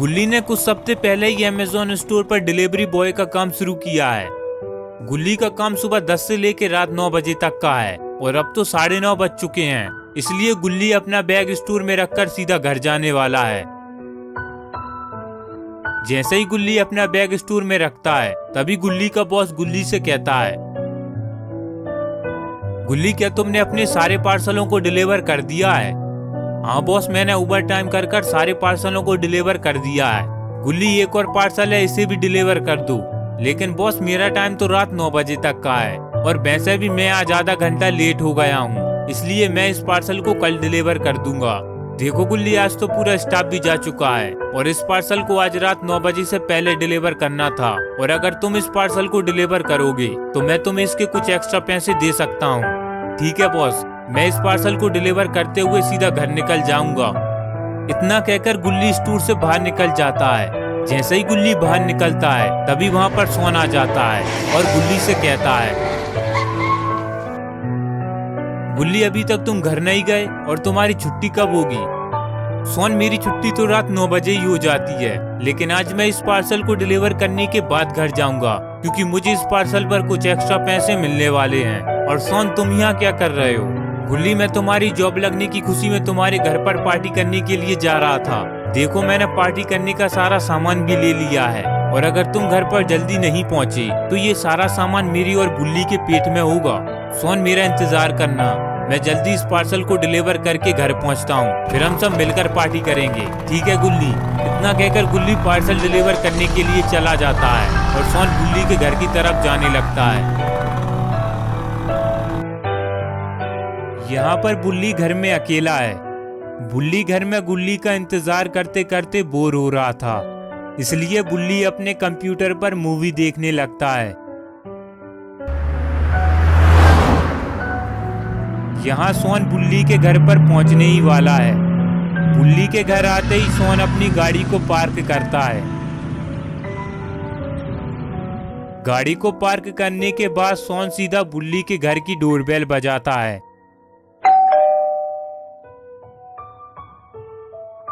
गुल्ली ने कुछ हफ्ते पहले ही अमेज़न स्टोर पर डिलीवरी बॉय का काम शुरू किया है। गुल्ली का काम सुबह 10 से लेकर रात 9 बजे तक का है और अब तो 9:30 बज चुके हैं, इसलिए गुल्ली अपना बैग स्टोर में रखकर सीधा घर जाने वाला है। जैसे ही गुल्ली अपना बैग स्टोर में रखता है तभी गुल्ली का बॉस गुल्ली से कहता है, गुल्ली क्या तुमने अपने सारे पार्सलों को डिलीवर कर दिया है? हाँ बॉस, मैंने ओवर टाइम कर सारे पार्सलों को डिलीवर कर दिया है। गुल्ली एक और पार्सल है, इसे भी डिलीवर कर दो। लेकिन बॉस मेरा टाइम तो रात 9 बजे तक का है और वैसे भी मैं आज आधा घंटा लेट हो गया हूँ, इसलिए मैं इस पार्सल को कल डिलीवर कर दूंगा। देखो गुल्ली, आज तो पूरा स्टाफ भी जा चुका है और इस पार्सल को आज रात 9 बजे से पहले डिलीवर करना था, और अगर तुम इस पार्सल को डिलीवर करोगे तो मैं तुम्हें इसके कुछ एक्स्ट्रा पैसे दे सकता हूँ। ठीक है बॉस, मैं इस पार्सल को डिलीवर करते हुए सीधा घर निकल जाऊंगा। इतना कहकर गुल्ली स्टोर से बाहर निकल जाता है। जैसे ही गुल्ली बाहर निकलता है तभी वहाँ पर सोन आ जाता है और गुल्ली से कहता है, गुल्ली अभी तक तुम घर नहीं गए और तुम्हारी छुट्टी कब होगी? सोन, मेरी छुट्टी तो रात 9 बजे ही हो जाती है, लेकिन आज मैं इस पार्सल को डिलीवर करने के बाद घर जाऊंगा क्योंकि मुझे इस पार्सल पर कुछ एक्स्ट्रा पैसे मिलने वाले हैं। और सोन, तुम यहाँ क्या कर रहे हो? गुल्ली, मैं तुम्हारी जॉब लगने की खुशी में तुम्हारे घर पर पार्टी करने के लिए जा रहा था। देखो, मैंने पार्टी करने का सारा सामान भी ले लिया है और अगर तुम घर पर जल्दी नहीं पहुँचे तो ये सारा सामान मेरी और गुल्ली के पेट में होगा। सोन, मेरा इंतजार करना, मैं जल्दी इस पार्सल को डिलीवर करके घर पहुंचता हूं, फिर हम सब मिलकर पार्टी करेंगे। ठीक है गुल्ली। इतना कहकर गुल्ली पार्सल डिलीवर करने के लिए चला जाता है और सोन गुल्ली के घर की तरफ जाने लगता है। यहाँ पर बुल्ली घर में अकेला है। बुल्ली घर में गुल्ली का इंतजार करते करते बोर हो रहा था, इसलिए बुल्ली अपने कंप्यूटर पर मूवी देखने लगता है। यहाँ सोन बुल्ली के घर पर पहुंचने ही वाला है। बुल्ली के घर आते ही सोन अपनी गाड़ी को पार्क करता है। गाड़ी को पार्क करने के बाद सोन सीधा बुल्ली के घर की डोरबेल बजाता है।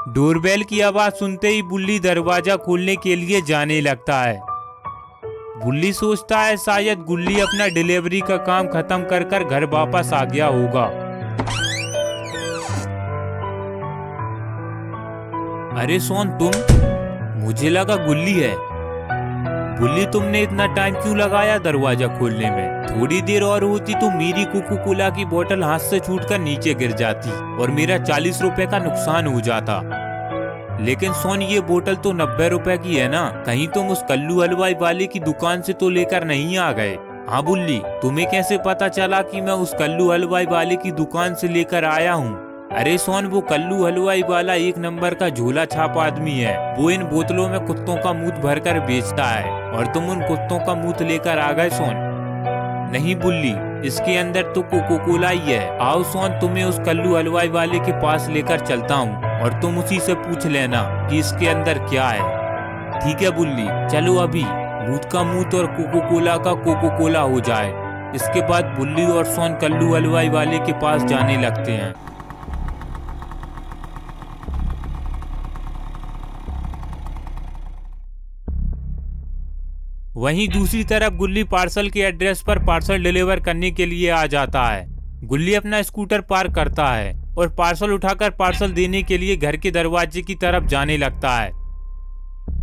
डोरबेल की आवाज सुनते ही बुल्ली दरवाजा खोलने के लिए जाने लगता है। बुल्ली सोचता है शायद गुल्ली अपना डिलीवरी का काम खत्म कर घर वापस आ गया होगा। अरे सोन, तुम? मुझे लगा गुल्ली है। बुल्ली, तुमने इतना टाइम क्यों लगाया दरवाजा खोलने में? थोड़ी देर और होती तो मेरी कोको कोला की बोतल हाथ से छूटकर नीचे गिर जाती और मेरा 40 रुपए का नुकसान हो जाता। लेकिन सोन, ये बोतल तो 90 रुपए की है ना? कहीं तुम उस कल्लू हलवाई वाले की दुकान से तो लेकर नहीं आ गए? हाँ बुल्ली, तुम्हें कैसे पता चला कि मैं उस कल्लू हलवाई वाले की दुकान से लेकर आया हूँ? अरे सोन, वो कल्लू हलवाई वाला 1 नंबर का झोला छाप आदमी है। वो इन बोतलों में कुत्तों का मूत भरकर बेचता है और तुम उन कुत्तों का मूत लेकर आ गए सोन। नहीं बुल्ली, इसके अंदर तो कोको कोला ही है। आओ सोन, तुम्हें उस कल्लू हलवाई वाले के पास लेकर चलता हूँ और तुम उसी से पूछ लेना कि इसके अंदर क्या है। ठीक है बुल्ली, चलो अभी मूत का मूत और कोको कोला का कोको कोला हो जाए। इसके बाद बुल्ली और सोन कल्लू हलवाई वाले के पास जाने लगते हैं। वहीं दूसरी तरफ गुल्ली पार्सल के एड्रेस पर पार्सल डिलीवर करने के लिए आ जाता है। गुल्ली अपना स्कूटर पार्क करता है और पार्सल उठाकर पार्सल देने के लिए घर के दरवाजे की तरफ जाने लगता है।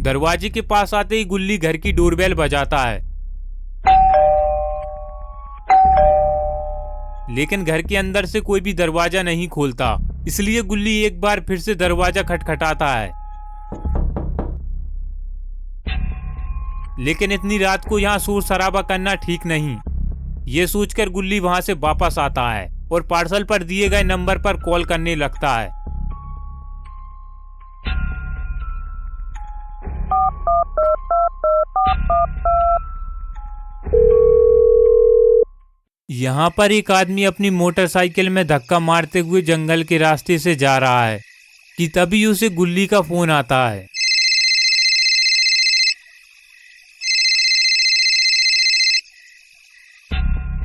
दरवाजे के पास आते ही गुल्ली घर की डोरबेल बजाता है, लेकिन घर के अंदर से कोई भी दरवाजा नहीं खोलता, इसलिए गुल्ली एक बार फिर से दरवाजा खटखटाता है। लेकिन इतनी रात को यहाँ शोर शराबा करना ठीक नहीं। ये सोचकर गुल्ली वहां से वापस आता है और पार्सल पर दिए गए नंबर पर कॉल करने लगता है। यहाँ पर एक आदमी अपनी मोटरसाइकिल में धक्का मारते हुए जंगल के रास्ते से जा रहा है कि तभी उसे गुल्ली का फोन आता है।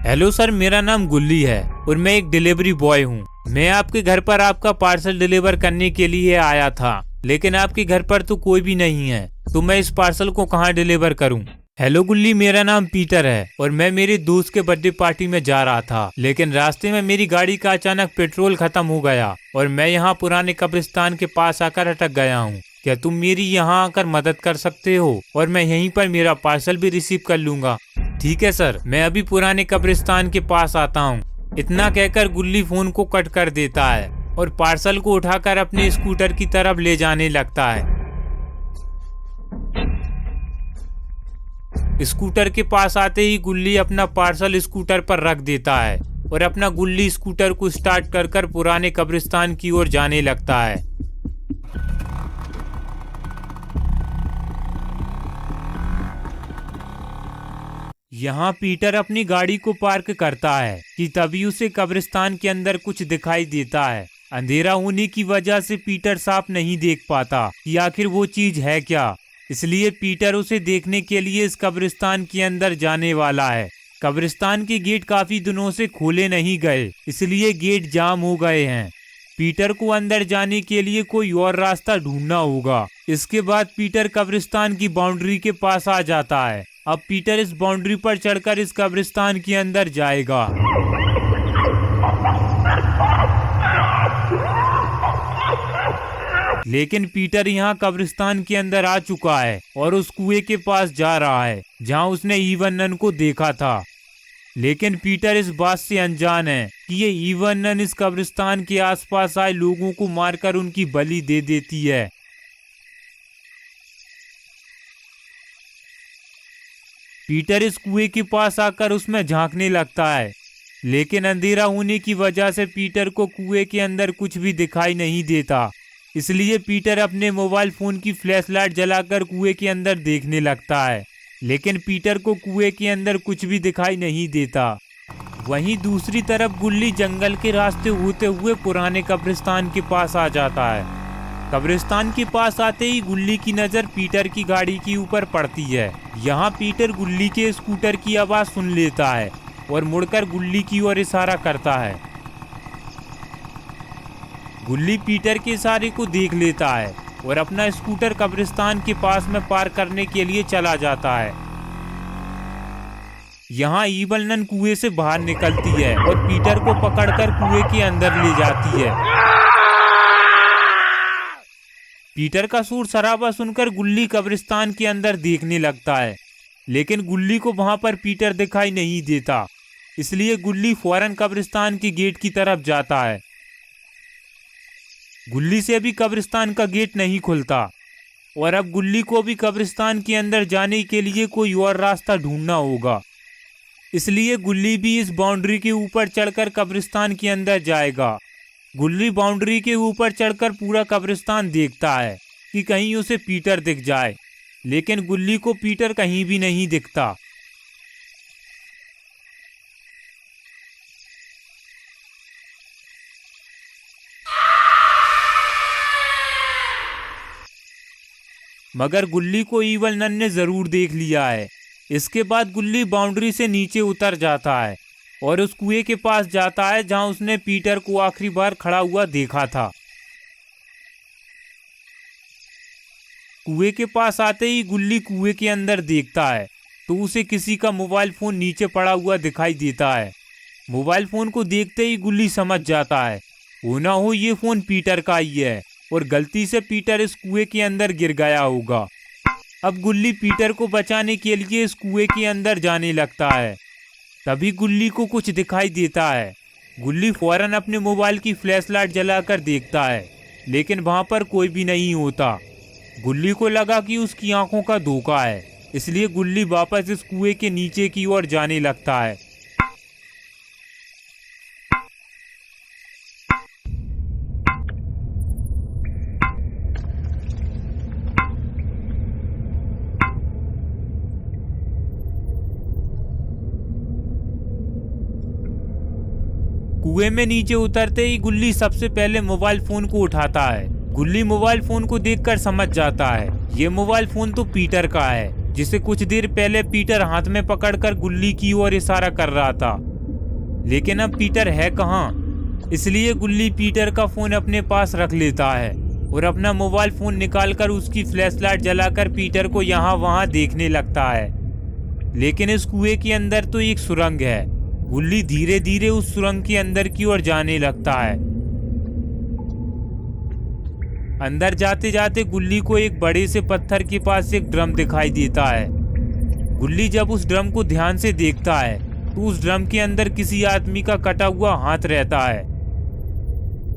हेलो सर, मेरा नाम गुल्ली है और मैं एक डिलीवरी बॉय हूँ। मैं आपके घर पर आपका पार्सल डिलीवर करने के लिए आया था। लेकिन आपके घर पर तो कोई भी नहीं है, तो मैं इस पार्सल को कहाँ डिलीवर करूँ? हेलो गुल्ली, मेरा नाम पीटर है और मैं मेरे दोस्त के बर्थडे पार्टी में जा रहा था, लेकिन रास्ते में मेरी गाड़ी का अचानक पेट्रोल खत्म हो गया और मैं यहाँ पुराने कब्रिस्तान के पास आकर अटक गया हूँ। क्या तुम मेरी यहाँ आकर मदद कर सकते हो? और मैं यहीं पर मेरा पार्सल भी रिसीव कर लूंगा। ठीक है सर, मैं अभी पुराने कब्रिस्तान के पास आता हूँ। इतना कहकर गुल्ली फोन को कट कर देता है और पार्सल को उठाकर अपने स्कूटर की तरफ ले जाने लगता है। स्कूटर के पास आते ही गुल्ली अपना पार्सल स्कूटर पर रख देता है और अपना गुल्ली स्कूटर को स्टार्ट कर पुराने कब्रिस्तान की ओर जाने लगता है। यहाँ पीटर अपनी गाड़ी को पार्क करता है कि तभी उसे कब्रिस्तान के अंदर कुछ दिखाई देता है। अंधेरा होने की वजह से पीटर साफ नहीं देख पाता कि आखिर वो चीज है क्या, इसलिए पीटर उसे देखने के लिए इस कब्रिस्तान के अंदर जाने वाला है। कब्रिस्तान के गेट काफी दिनों से खोले नहीं गए, इसलिए गेट जाम हो गए हैं। पीटर को अंदर जाने के लिए कोई और रास्ता ढूंढना होगा। इसके बाद पीटर कब्रिस्तान की बाउंड्री के पास आ जाता है। अब पीटर इस बाउंड्री पर चढ़कर इस कब्रिस्तान के अंदर जाएगा। लेकिन पीटर यहाँ कब्रिस्तान के अंदर आ चुका है और उस कुएं के पास जा रहा है जहाँ उसने ईवन नन को देखा था। लेकिन पीटर इस बात से अनजान है कि ये ईवन नन इस कब्रिस्तान के आसपास आए लोगों को मारकर उनकी बलि दे देती है। पीटर इस कुएं के पास आकर उसमें झांकने लगता है, लेकिन अंधेरा होने की वजह से पीटर को कुएं के अंदर कुछ भी दिखाई नहीं देता। इसलिए पीटर अपने मोबाइल फोन की फ्लैशलाइट जलाकर कुएं के अंदर देखने लगता है, लेकिन पीटर को कुएं के अंदर कुछ भी दिखाई नहीं देता। वहीं दूसरी तरफ गुल्ली जंगल के रास्ते होते हुए पुराने कब्रिस्तान के पास आ जाता है। कब्रिस्तान के पास आते ही गुल्ली की नजर पीटर की गाड़ी के ऊपर पड़ती है। यहाँ पीटर गुल्ली के स्कूटर की आवाज सुन लेता है और मुड़कर गुल्ली की ओर इशारा करता है। गुल्ली पीटर के इशारे को देख लेता है और अपना स्कूटर कब्रिस्तान के पास में पार्क करने के लिए चला जाता है। यहाँ ईवन नन कुएं से बाहर निकलती है और पीटर को पकड़कर कुएं के अंदर ले जाती है। पीटर का शोर शराबा सुनकर गुल्ली कब्रिस्तान के अंदर देखने लगता है, लेकिन गुल्ली को वहां पर पीटर दिखाई नहीं देता। इसलिए गुल्ली फौरन कब्रिस्तान के गेट की तरफ जाता है। गुल्ली से अभी कब्रिस्तान का गेट नहीं खुलता और अब गुल्ली को भी कब्रिस्तान के अंदर जाने के लिए कोई और रास्ता ढूंढना होगा। इसलिए गुल्ली भी इस बाउंड्री के ऊपर चढ़कर कब्रिस्तान के अंदर जाएगा। गुल्ली बाउंड्री के ऊपर चढ़कर पूरा कब्रिस्तान देखता है कि कहीं उसे पीटर दिख जाए, लेकिन गुल्ली को पीटर कहीं भी नहीं दिखता। मगर गुल्ली को ईवन नन ने जरूर देख लिया है। इसके बाद गुल्ली बाउंड्री से नीचे उतर जाता है और उस कुएं के पास जाता है जहां उसने पीटर को आखिरी बार खड़ा हुआ देखा था। कुएं के पास आते ही गुल्ली कुएं के अंदर देखता है तो उसे किसी का मोबाइल फोन नीचे पड़ा हुआ दिखाई देता है। मोबाइल फोन को देखते ही गुल्ली समझ जाता है हो ना हो ये फोन पीटर का ही है और गलती से पीटर इस कुएं के अंदर गिर गया होगा। अब गुल्ली पीटर को बचाने के लिए इस कुएं के अंदर जाने लगता है। तभी गुल्ली को कुछ दिखाई देता है। गुल्ली फौरन अपने मोबाइल की फ्लैशलाइट जलाकर देखता है, लेकिन वहां पर कोई भी नहीं होता। गुल्ली को लगा कि उसकी आंखों का धोखा है, इसलिए गुल्ली वापस इस कुएं के नीचे की ओर जाने लगता है। कुएं में नीचे उतरते ही गुल्ली सबसे पहले मोबाइल फोन को उठाता है। गुल्ली मोबाइल फोन को देखकर समझ जाता है ये मोबाइल फोन तो पीटर का है, जिसे कुछ देर पहले पीटर हाथ में पकड़कर गुल्ली की ओर इशारा कर रहा था। लेकिन अब पीटर है कहाँ, इसलिए गुल्ली पीटर का फोन अपने पास रख लेता है और अपना मोबाइल फोन निकालकर उसकी फ्लैशलाइट जलाकर पीटर को यहाँ वहाँ देखने लगता है। लेकिन इस कुएं के अंदर तो एक सुरंग है। गुल्ली धीरे धीरे उस सुरंग के अंदर की ओर जाने लगता है। अंदर जाते जाते गुल्ली को एक बड़े से पत्थर के पास एक ड्रम दिखाई देता है। गुल्ली जब उस ड्रम को ध्यान से देखता है तो उस ड्रम के अंदर किसी आदमी का कटा हुआ हाथ रहता है।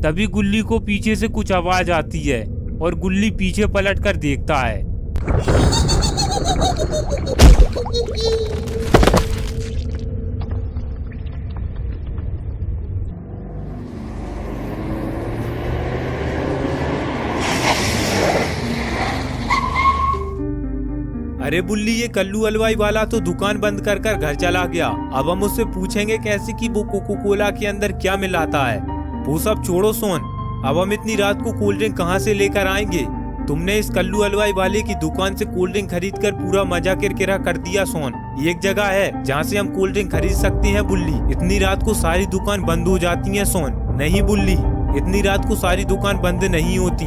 तभी गुल्ली को पीछे से कुछ आवाज आती है और गुल्ली पीछे पलटकर देखता है। अरे बुल्ली, ये कल्लू हलवाई वाला तो दुकान बंद कर कर घर चला गया। अब हम उससे पूछेंगे कैसे कि वो कोको कोला के अंदर क्या मिलाता है। वो सब छोड़ो सोन, अब हम इतनी रात को कोल्ड ड्रिंक कहाँ से लेकर आएंगे? तुमने इस कल्लू हलवाई वाले की दुकान से कोल्ड ड्रिंक खरीद कर पूरा मजा किरकिरा कर दिया सोन। एक जगह है जहाँ से हम कोल्ड ड्रिंक खरीद सकते हैं बुल्ली। इतनी रात को सारी दुकान बंद हो जाती है सोन। नहीं बुल्ली, इतनी रात को सारी दुकान बंद नहीं होती।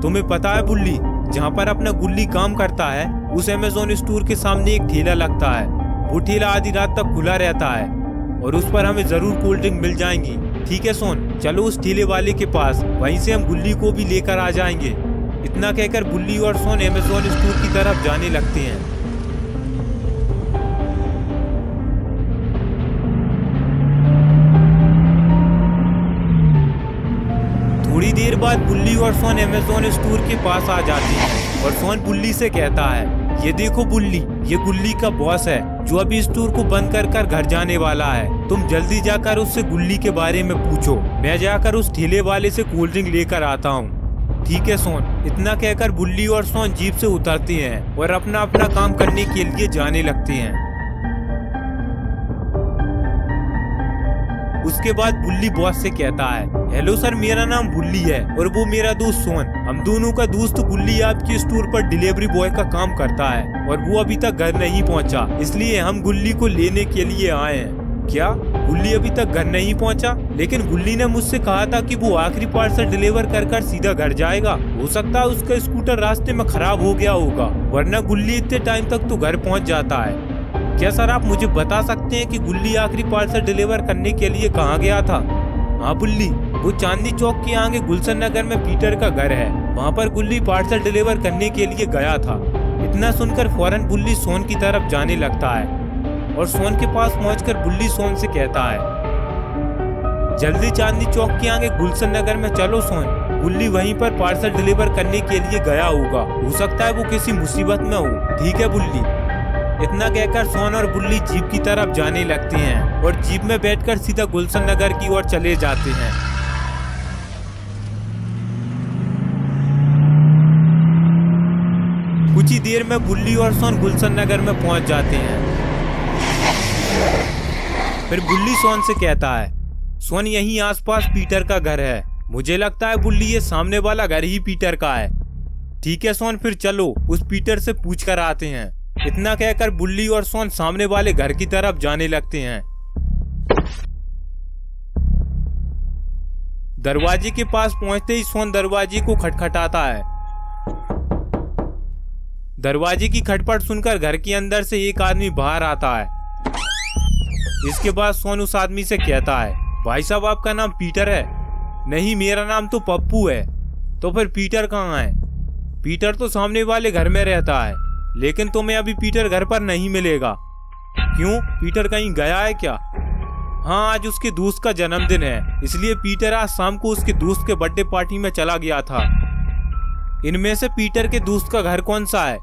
तुम्हें पता है बुल्ली, जहाँ पर अपना गुल्ली काम करता है उस अमेज़न स्टोर के सामने एक ठेला लगता है। वो ठेला आधी रात तक खुला रहता है और उस पर हमें जरूर कोल्ड ड्रिंक मिल जाएंगी। ठीक है सोन, चलो उस ठेले वाले के पास, वहीं से हम गुल्ली को भी लेकर आ जाएंगे। इतना कहकर गुल्ली और सोन अमेज़न स्टोर की तरफ जाने लगते हैं। थोड़ी देर बाद गुल्ली और सोन अमेज़न स्टोर के पास आ जाते हैं और सोन गुल्ली से कहता है, ये देखो बुल्ली, ये गुल्ली का बॉस है जो अभी स्टोर को बंद कर कर घर जाने वाला है। तुम जल्दी जाकर उससे गुल्ली के बारे में पूछो। मैं जाकर उस ठेले वाले से कोल्ड ड्रिंक लेकर आता हूँ। ठीक है सोन। इतना कहकर बुल्ली और सोन जीप से उतरते हैं और अपना अपना काम करने के लिए जाने लगते हैं। उसके बाद बुल्ली बॉस से कहता है, हेलो सर, मेरा नाम बुल्ली है और वो मेरा दोस्त सोन। हम दोनों का दोस्त गुल्ली आपके स्टोर पर डिलीवरी बॉय का काम करता है और वो अभी तक घर नहीं पहुंचा, इसलिए हम गुल्ली को लेने के लिए आए हैं। क्या गुल्ली अभी तक घर नहीं पहुंचा? लेकिन गुल्ली ने मुझसे कहा था कि वो आखिरी पार्सल डिलीवर कर कर सीधा घर जाएगा। हो सकता है उसका स्कूटर रास्ते में खराब हो गया होगा, वरना गुल्ली इतने टाइम तक तो घर पहुंच जाता है। क्या सर आप मुझे बता सकते हैं कि गुल्ली आखिरी पार्सल डिलीवर करने के लिए कहाँ गया था? हाँ बुल्ली, वो चांदनी चौक के आगे गुलशन नगर में पीटर का घर है, वहाँ पर गुल्ली पार्सल डिलीवर करने के लिए गया था। इतना सुनकर फौरन बुल्ली सोन की तरफ जाने लगता है और सोन के पास पहुंचकर बुल्ली सोन से कहता है, जल्दी चांदनी चौक के आगे गुलशन नगर में चलो सोन। गुल्ली वहीं पर पार्सल डिलीवर करने के लिए गया होगा, हो सकता है वो किसी मुसीबत में हो। ठीक है बुल्ली। इतना कहकर सोन और बुल्ली जीप की तरफ जाने लगते हैं और जीप में बैठकर सीधा गुलशन नगर की ओर चले जाते हैं। कुछ ही देर में बुल्ली और सोन गुलशन नगर में पहुंच जाते हैं। फिर बुल्ली सोन से कहता है, सोन यहीं आसपास पीटर का घर है। मुझे लगता है बुल्ली ये सामने वाला घर ही पीटर का है। ठीक है सोन, फिर चलो उस पीटर से पूछ कर आते हैं। इतना कहकर बुल्ली और सोन सामने वाले घर की तरफ जाने लगते हैं। दरवाजे के पास पहुंचते ही सोन दरवाजे को खटखटाता है। दरवाजे की खटपट सुनकर घर के अंदर से एक आदमी बाहर आता है। इसके बाद सोन उस आदमी से कहता है, भाई साहब आपका नाम पीटर है? नहीं, मेरा नाम तो पप्पू है। तो फिर पीटर कहाँ है? पीटर तो सामने वाले घर में रहता है, लेकिन तुम्हें अभी पीटर घर पर नहीं मिलेगा। क्यों, पीटर कहीं गया है क्या? हाँ, आज उसके दोस्त का जन्मदिन है, इसलिए पीटर आज शाम को उसके दोस्त के बर्थडे पार्टी में चला गया था। इनमें से पीटर के दोस्त का घर कौन सा है?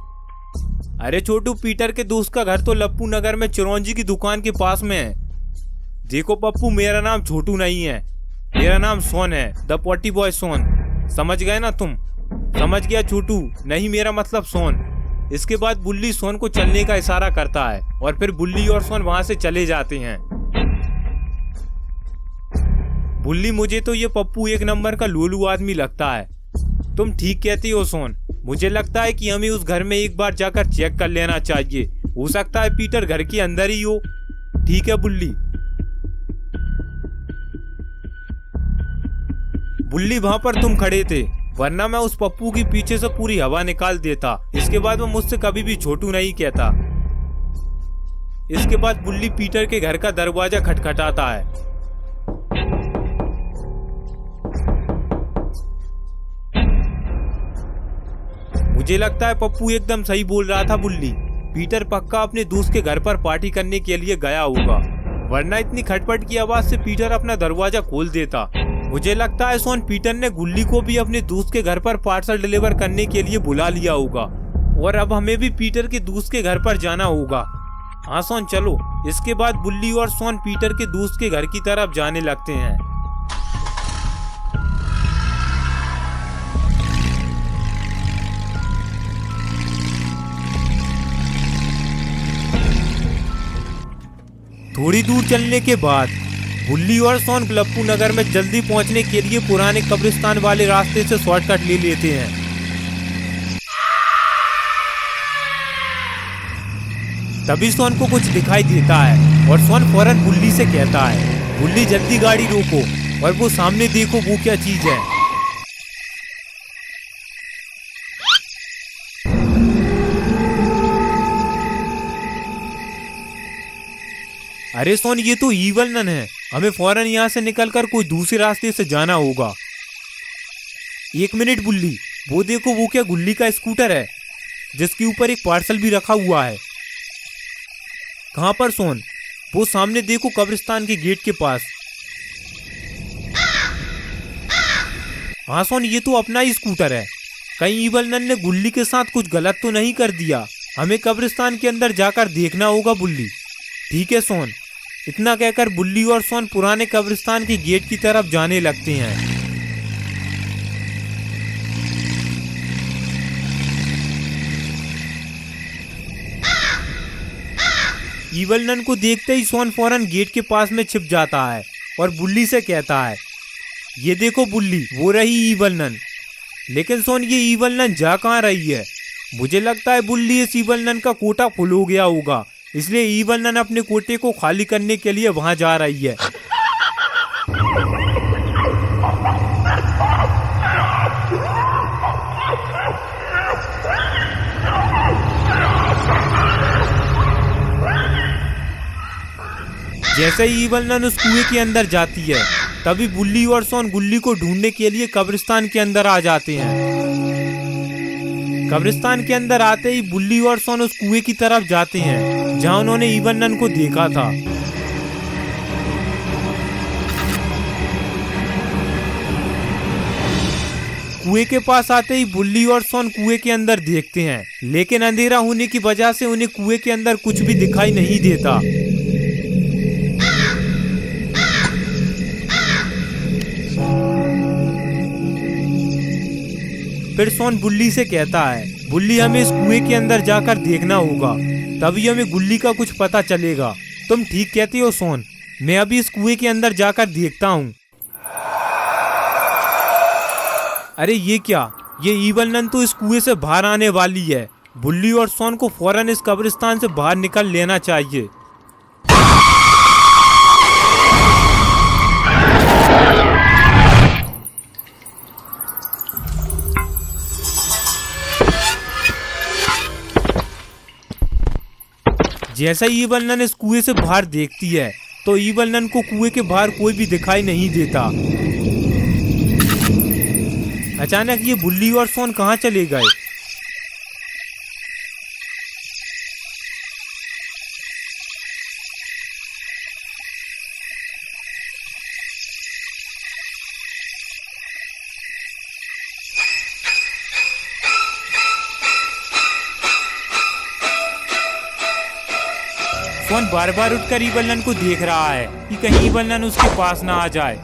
अरे छोटू, पीटर के दोस्त का घर तो लप्पू नगर में चिरौंजी की दुकान के पास में है। देखो पप्पू, मेरा नाम छोटू नहीं है, मेरा नाम सोन है, द पॉटी बॉय सोन। समझ गए ना तुम? समझ गया छोटू, नहीं मेरा मतलब सोन। इसके बाद बुल्ली सोन को चलने का इशारा करता है और फिर बुल्ली और सोन वहां से चले जाते हैं। बुल्ली, मुझे तो ये पप्पू एक नंबर का लोलू आदमी लगता है। तुम ठीक कहती हो सोन, मुझे लगता है कि हमें उस घर में एक बार जाकर चेक कर लेना चाहिए, हो सकता है पीटर घर के अंदर ही हो। ठीक है बुल्ली। बुल्ली, वहां पर तुम खड़े थे, वरना मैं उस पप्पू की पीछे से पूरी हवा निकाल देता। इसके बाद वो मुझसे कभी भी छोटू नहीं कहता। इसके बाद बुल्ली पीटर के घर का दरवाजा खटखटाता है। मुझे लगता है पप्पू एकदम सही बोल रहा था। बुल्ली पीटर पक्का अपने दोस्त के घर पर पार्टी करने के लिए गया होगा, वरना इतनी खटपट की आवाज से पीटर अपना दरवाजा खोल देता। मुझे लगता है सोन पीटर ने गुल्ली को भी अपने दोस्त के घर पर पार्सल डिलीवर करने के लिए बुला लिया होगा और अब हमें भी पीटर के दोस्त के घर पर जाना होगा। हाँ सोन चलो। इसके बाद बुल्ली और सोन पीटर के दोस्त के घर की तरफ जाने लगते हैं। थोड़ी दूर चलने के बाद बुल्ली और सोन लप्पू नगर में जल्दी पहुंचने के लिए पुराने कब्रिस्तान वाले रास्ते से शॉर्टकट ले लेते हैं। तभी सोन को कुछ दिखाई देता है और सोन फौरन बुल्ली से कहता है, बुल्ली जल्दी गाड़ी रोको और वो सामने देखो वो क्या चीज है। अरे सोन ये तो ईवल नन है, हमें फौरन यहाँ से निकलकर कोई दूसरे रास्ते से जाना होगा। एक मिनट बुल्ली, वो देखो वो क्या गुल्ली का स्कूटर है जिसके ऊपर एक पार्सल भी रखा हुआ है। कहाँ पर सोन? वो सामने देखो कब्रिस्तान के गेट के पास। हाँ सोन ये तो अपना ही स्कूटर है। कहीं ईवल नन ने गुल्ली के साथ कुछ गलत तो नहीं कर दिया। हमें कब्रिस्तान के अंदर जाकर देखना होगा बुल्ली। ठीक है सोन। इतना कहकर बुल्ली और सोन पुराने कब्रिस्तान के गेट की तरफ जाने लगते हैं। ईवल नन को देखते ही सोन फौरन गेट के पास में छिप जाता है और बुल्ली से कहता है, ये देखो बुल्ली वो रही ईवल नन। लेकिन सोन ये ईवल नन जा कहाँ रही है? मुझे लगता है बुल्ली इस ईवल नन का कोटा फुल हो गया होगा, इसलिए ईवल नन अपने कोटे को खाली करने के लिए वहां जा रही है। जैसे ही ईवल नन उस कुएं के अंदर जाती है तभी बुल्ली और सोन गुल्ली को ढूंढने के लिए कब्रिस्तान के अंदर आ जाते हैं। कब्रिस्तान के अंदर आते ही बुल्ली और सोन उस कुएं की तरफ जाते हैं जहां उन्होंने ईवल नन को देखा था। कुएं के पास आते ही बुल्ली और सोन कुएं के अंदर देखते हैं, लेकिन अंधेरा होने की वजह से उन्हें कुएं के अंदर कुछ भी दिखाई नहीं देता। फिर सोन बुल्ली से कहता है, बुल्ली हमें इस कुएं के अंदर जाकर देखना होगा, तभी हमें गुल्ली का कुछ पता चलेगा। तुम ठीक कहते हो सोन, मैं अभी इस कुएं के अंदर जाकर देखता हूँ। अरे ये क्या? ये ईवल नन तो इस कुएं से बाहर आने वाली है। बुल्ली और सोन को फौरन इस कब्रिस्तान से बाहर निकल लेना चाहिए। जैसा ही ईवल नन इस कुएं से बाहर देखती है तो ईवल नन को कुएं के बाहर कोई भी दिखाई नहीं देता। अचानक ये बुल्ली और सोन कहाँ चले गए? सोन बार बार उठकर ईवल नन को देख रहा है कि कहीं ईवल नन उसके पास ना आ जाए,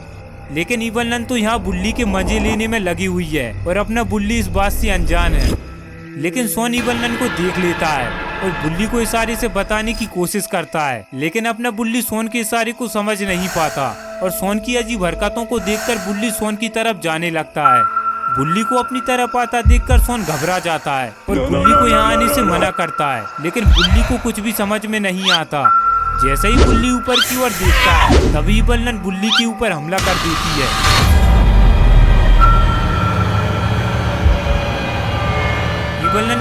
लेकिन ईवल नन तो यहाँ बुल्ली के मजे लेने में लगी हुई है और अपना बुल्ली इस बात से अनजान है। लेकिन सोन ईवल नन को देख लेता है और बुल्ली को इशारे से बताने की कोशिश करता है, लेकिन अपना बुल्ली सोन के इशारे को समझ नहीं पाता और सोन की अजीब हरकतों को देखकर बुल्ली सोन की तरफ जाने लगता है। बुल्ली को अपनी तरफ आता देखकर सोन घबरा जाता है और बुल्ली को यहाँ आने से मना करता है, लेकिन बुल्ली को कुछ भी समझ में नहीं आता। जैसे ही बुल्ली ऊपर की ओर देखता है तभी ईवल नन बुल्ली के ऊपर हमला कर देती है।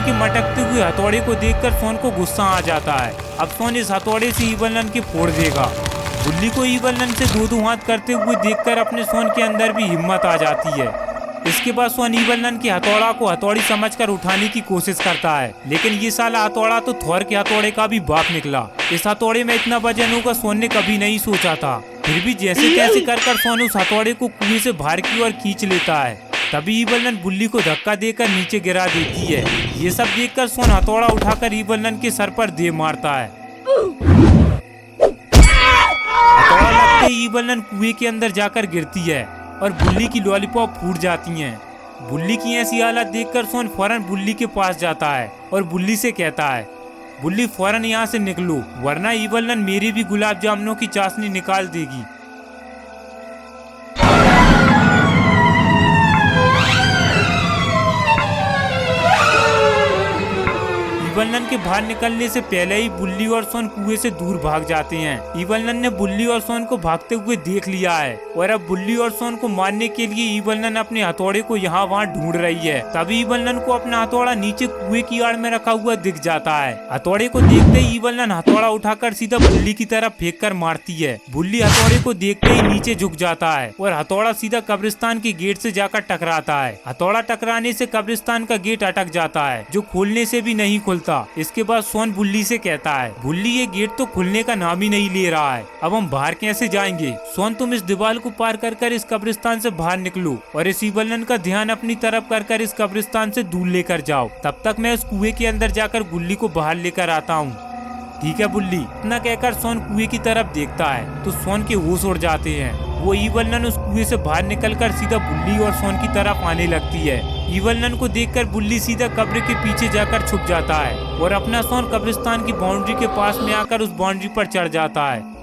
के मटकते हुए हथौड़े को देखकर सोन को गुस्सा आ जाता है। अब सोन इस हथौड़े से ईवल नन के फोड़ देगा। बुल्ली को ईवल नन से दो हाथ करते हुए देखकर अपने सोन के अंदर भी हिम्मत आ जाती है। इसके बाद सोन ईवल नन के हथौड़ा को हथौड़ी समझकर उठाने की कोशिश करता है, लेकिन ये साला हथौड़ा तो थोर के हथौड़े का भी बाप निकला। इस हथौड़े में इतना वजन होगा सोन ने कभी नहीं सोचा था। फिर भी जैसे तैसे कर सोन उस हथौड़े को कुएं से बाहर की ओर खींच लेता है। तभी ईवल नन बुल्ली को धक्का देकर नीचे गिरा देती है। ये सब देखकर सोन हथौड़ा उठाकर ईवल नन के सर पर दे मारता है। हथौड़ा लगते ही ईवल नन कुएं के अंदर जाकर गिरती है और बुल्ली की लॉलीपॉप फूट जाती हैं। बुल्ली की ऐसी हालत देखकर सोन फौरन बुल्ली के पास जाता है और बुल्ली से कहता है, बुल्ली फौरन यहाँ से निकलो, वरना ईवल नन मेरी भी गुलाब जामुनों की चाशनी निकाल देगी। ईवल नन के बाहर निकलने से पहले ही बुल्ली और सोन कुएं से दूर भाग जाते हैं। ईवल नन ने बुल्ली और सोन को भागते हुए देख लिया है और अब बुल्ली और सोन को मारने के लिए ईवल नन अपने हथौड़े को यहाँ वहाँ ढूंढ रही है। तभी ईवल नन को अपना हथौड़ा नीचे कुएं की आड़ में रखा हुआ दिख जाता है। हथौड़े को देखते ही ईवल नन हथौड़ा उठाकर सीधा बुल्ली की तरफ फेंक कर मारती है। बुल्ली हथौड़े को देखते ही नीचे झुक जाता है और हथौड़ा सीधा कब्रिस्तान के गेट से जाकर टकराता है। हथौड़ा टकराने से कब्रिस्तान का गेट अटक जाता है, जो खोलने से भी नहीं खुलता। इसके बाद सोन बुल्ली से कहता है, बुल्ली ये गेट तो खुलने का नाम ही नहीं ले रहा है, अब हम बाहर कैसे जाएंगे? सोन तुम इस दीवार को पार कर इस कब्रिस्तान से बाहर निकलो और इस ईवल नन का ध्यान अपनी तरफ कर इस कब्रिस्तान से दूर लेकर जाओ। तब तक मैं इस कुएं के अंदर जाकर बुल्ली को बाहर लेकर आता हूँ। ठीक है बुल्ली। इतना कहकर सोन कुएं की तरफ देखता है तो सोन के होश उड़ जाते हैं। वो ईवल नन उस कुएं से बाहर निकलकर सीधा बुल्ली और सोन की तरफ आने लगती है। ईवल नन को देखकर बुल्ली सीधा कब्र के पीछे जाकर छुप जाता है और अपना सोन कब्रिस्तान की बाउंड्री के पास में आकर उस बाउंड्री पर चढ़ जाता है।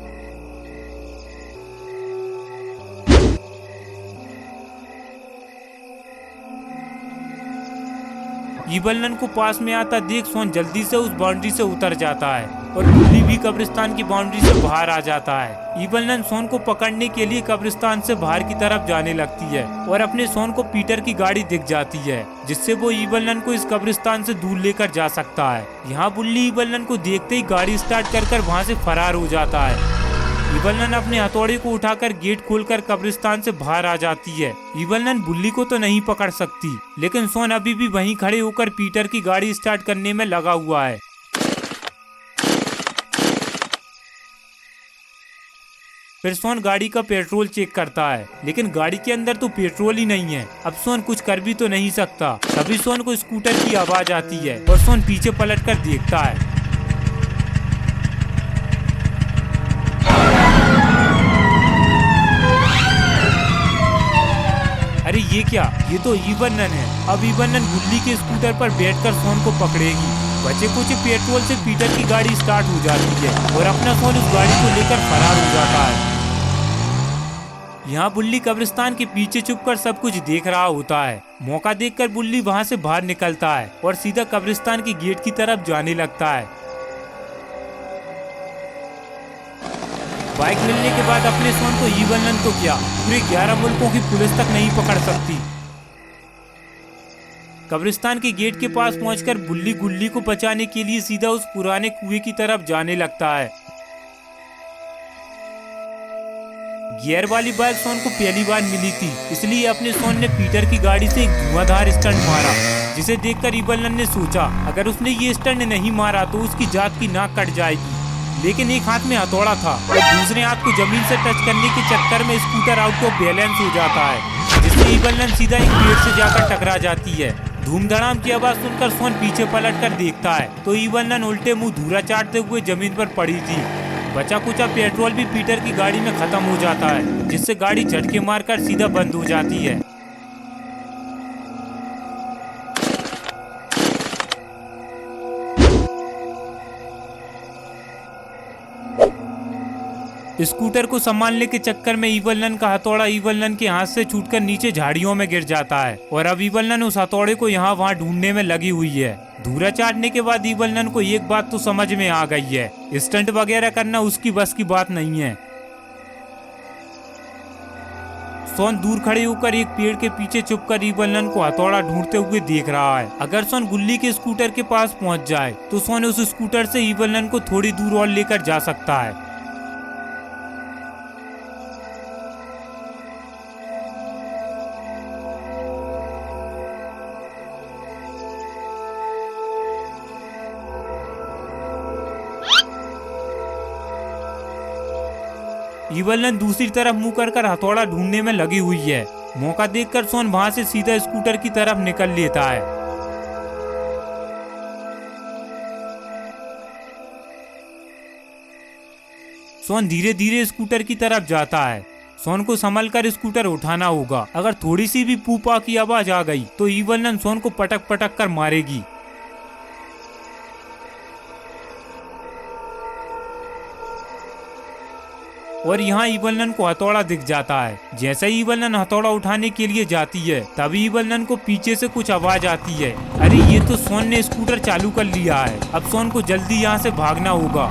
ईवल नन को पास में आता देख सोन जल्दी से उस बाउंड्री से उतर जाता है और बुल्ली भी कब्रिस्तान की बाउंड्री से बाहर आ जाता है। ईवल नन सोन को पकड़ने के लिए कब्रिस्तान से बाहर की तरफ जाने लगती है और अपने सोन को पीटर की गाड़ी दिख जाती है, जिससे वो ईवल नन को इस कब्रिस्तान से दूर लेकर जा सकता है। यहाँ बुल्ली ईवल नन को देखते ही गाड़ी स्टार्ट कर वहाँ से फरार हो जाता है। ईवल नन अपने हथौड़े को उठाकर गेट खोलकर कब्रिस्तान से बाहर आ जाती है। ईवल नन बुल्ली को तो नहीं पकड़ सकती, लेकिन सोन अभी भी वहीं खड़े होकर पीटर की गाड़ी स्टार्ट करने में लगा हुआ है। फिर सोन गाड़ी का पेट्रोल चेक करता है, लेकिन गाड़ी के अंदर तो पेट्रोल ही नहीं है। अब सोन कुछ कर भी तो नहीं सकता। तभी सोन को स्कूटर की आवाज आती है और सोन पीछे पलटकर देखता है। अरे ये क्या, ये तो ईवल नन है। अब ईवल नन बुल्ली के स्कूटर पर बैठकर सोन को पकड़ेगी। बचे कुछ पेट्रोल से पीटर की गाड़ी स्टार्ट हो जाती है और अपना सोन उस गाड़ी को लेकर फरार हो जाता है। यहाँ बुल्ली कब्रिस्तान के पीछे छुपकर सब कुछ देख रहा होता है। मौका देखकर बुल्ली वहाँ से बाहर निकलता है और सीधा कब्रिस्तान के गेट की तरफ जाने लगता है। बाइक मिलने के बाद अपने सोन को ईवल नन तो क्या, पूरे 11 मुल्कों की पुलिस तक नहीं पकड़ सकती। कब्रिस्तान के गेट के पास पहुंचकर बुल्ली गुल्ली को बचाने के लिए सीधा उस पुराने कुएं की तरफ जाने लगता है। गियर वाली बाइक सोन को पहली बार मिली थी, इसलिए अपने सोन ने पीटर की गाड़ी से एक धुआंधार स्टंट मारा, जिसे देखकर ईवल नन ने सोचा अगर उसने ये स्टंट नहीं मारा तो उसकी जात की नाक कट जाएगी। लेकिन एक हाथ में हथौड़ा था और दूसरे हाथ को जमीन से टच करने के चक्कर में स्कूटर आउट ऑफ बैलेंस हो जाता है, जिससे ईवल नन सीधा एक पेड़ से जाकर टकरा जाती है। धूम धड़ाम की आवाज सुनकर सोन पीछे पलटकर देखता है तो ईवल नन उल्टे मुंह धूरा चाटते हुए जमीन पर पड़ी थी। बचा कुचा पेट्रोल भी पीटर की गाड़ी में खत्म हो जाता है, जिससे गाड़ी झटके मारकर सीधा बंद हो जाती है। स्कूटर को संभालने के चक्कर में ईवल नन का हथौड़ा ईवल नन के हाथ से छूटकर नीचे झाड़ियों में गिर जाता है और अब ईवल नन उस हथौड़े को यहाँ वहाँ ढूंढने में लगी हुई है। धूरा चाटने के बाद ईवल नन को एक बात तो समझ में आ गई है, स्टंट वगैरह करना उसकी बस की बात नहीं है। सोन दूर खड़े होकर एक पेड़ के पीछे छुपकर इवल को हथौड़ा ढूंढते हुए देख रहा है। अगर सोन गुल्ली के स्कूटर के पास पहुंच जाए तो सोन उस स्कूटर से इवल को थोड़ी दूर और लेकर जा सकता है। इवलन दूसरी तरफ मुंह कर हथौड़ा ढूंढने में लगी हुई है। मौका देखकर सोन वहां से सीधा स्कूटर की तरफ निकल लेता है। सोन धीरे धीरे स्कूटर की तरफ जाता है। सोन को संभल कर स्कूटर उठाना होगा। अगर थोड़ी सी भी पूपा की आवाज आ गई तो इवलन सोन को पटक पटक कर मारेगी। और यहाँ इवलन को हथौड़ा दिख जाता है। जैसे ही इवलन हथौड़ा उठाने के लिए जाती है तभी इवलन को पीछे से कुछ आवाज आती है। अरे ये तो सोन ने स्कूटर चालू कर लिया है। अब सोन को जल्दी यहाँ से भागना होगा।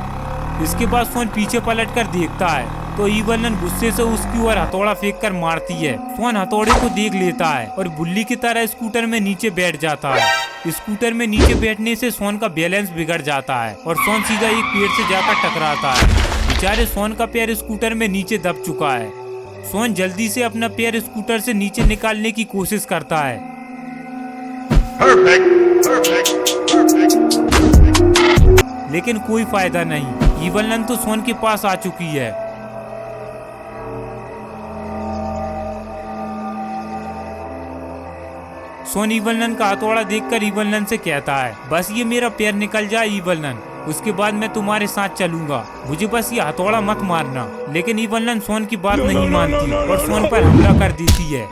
इसके बाद सोन पीछे पलट कर देखता है तो इवलन गुस्से से उसकी ओर हथौड़ा फेंक कर मारती है। सोन हथौड़े को देख लेता है और बुल्ली की तरह स्कूटर में नीचे बैठ जाता है। स्कूटर में नीचे बैठने से सोन का बैलेंस बिगड़ जाता है और सोन सीधा एक पेड़ से जाकर टकराता है। बेचारे सोन का पैर स्कूटर में नीचे दब चुका है। सोन जल्दी से अपना पैर स्कूटर से नीचे निकालने की कोशिश करता है। लेकिन कोई फायदा नहीं। इवलन तो सोन के पास आ चुकी है। सोन इवलन का हथौड़ा देखकर इवलन से कहता है, बस ये मेरा पैर निकल जाए इवलन, उसके बाद मैं तुम्हारे साथ चलूंगा। मुझे बस ये हथौड़ा मत मारना। लेकिन इवलन सोन की बात नहीं मानती और सोन पर हमला कर देती है।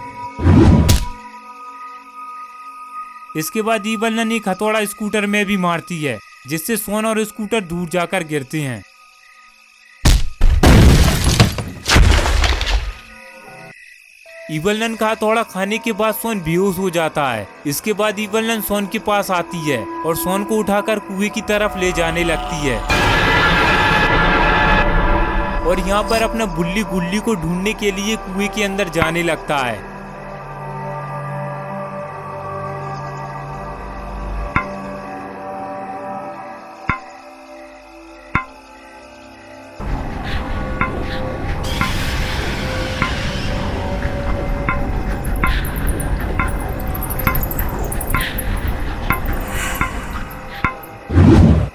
इसके बाद इवलन एक हथौड़ा स्कूटर में भी मारती है जिससे सोन और स्कूटर दूर जाकर गिरते हैं। इवलन का हथौड़ा खाने के बाद सोन बेहोश हो जाता है। इसके बाद इवलन सोन के पास आती है और सोन को उठाकर कुएं की तरफ ले जाने लगती है और यहाँ पर अपना बुल्ली गुल्ली को ढूंढने के लिए कुएं के अंदर जाने लगता है।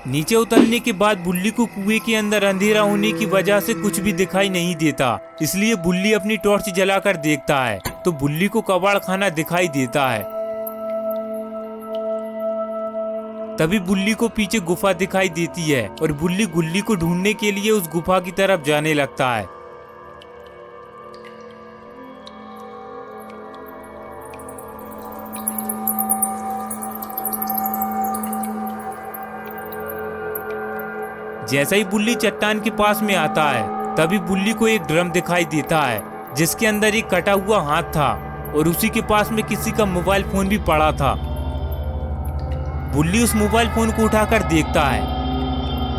नीचे उतरने के बाद बुल्ली को कुएं के अंदर अंधेरा होने की वजह से कुछ भी दिखाई नहीं देता। इसलिए बुल्ली अपनी टॉर्च जलाकर देखता है तो बुल्ली को कबाड़ खाना दिखाई देता है। तभी बुल्ली को पीछे गुफा दिखाई देती है और बुल्ली गुल्ली को ढूंढने के लिए उस गुफा की तरफ जाने लगता है। जैसे ही बुल्ली चट्टान के पास में आता है तभी बुल्ली को एक ड्रम दिखाई देता है जिसके अंदर एक कटा हुआ हाथ था और उसी के पास में किसी का मोबाइल फोन भी पड़ा था। बुल्ली उस मोबाइल फोन को उठाकर देखता है।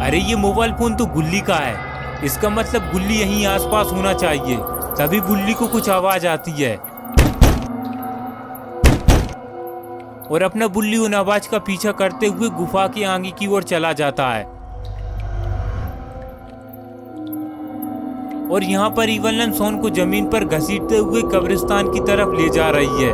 अरे ये मोबाइल फोन तो गुल्ली का है। इसका मतलब गुल्ली यहीं आसपास होना चाहिए। तभी बुल्ली को कुछ आवाज आती है और अपना बुल्ली उन आवाज का पीछा करते हुए गुफा के आगे की ओर चला जाता है। और यहाँ पर इवलन सोन को जमीन पर घसीटते हुए कब्रिस्तान की तरफ ले जा रही है।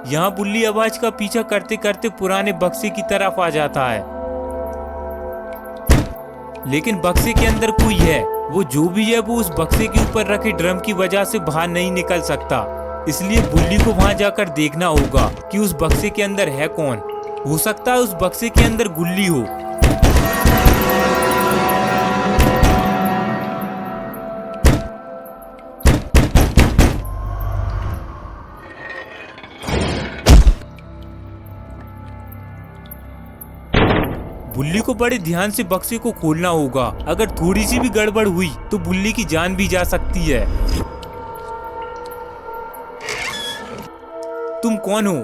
यहाँ बुल्ली आवाज का पीछा करते करते पुराने बक्से की तरफ आ जाता है। लेकिन बक्से के अंदर कोई है। वो जो भी है वो उस बक्से के ऊपर रखे ड्रम की वजह से बाहर नहीं निकल सकता। इसलिए बुल्ली को वहां जाकर देखना होगा कि उस बक्से के अंदर है कौन। हो सकता है उस बक्से के अंदर गुल्ली हो। बुल्ली को बड़े ध्यान से बक्से को खोलना होगा। अगर थोड़ी सी भी गड़बड़ हुई तो बुल्ली की जान भी जा सकती है। तुम कौन हो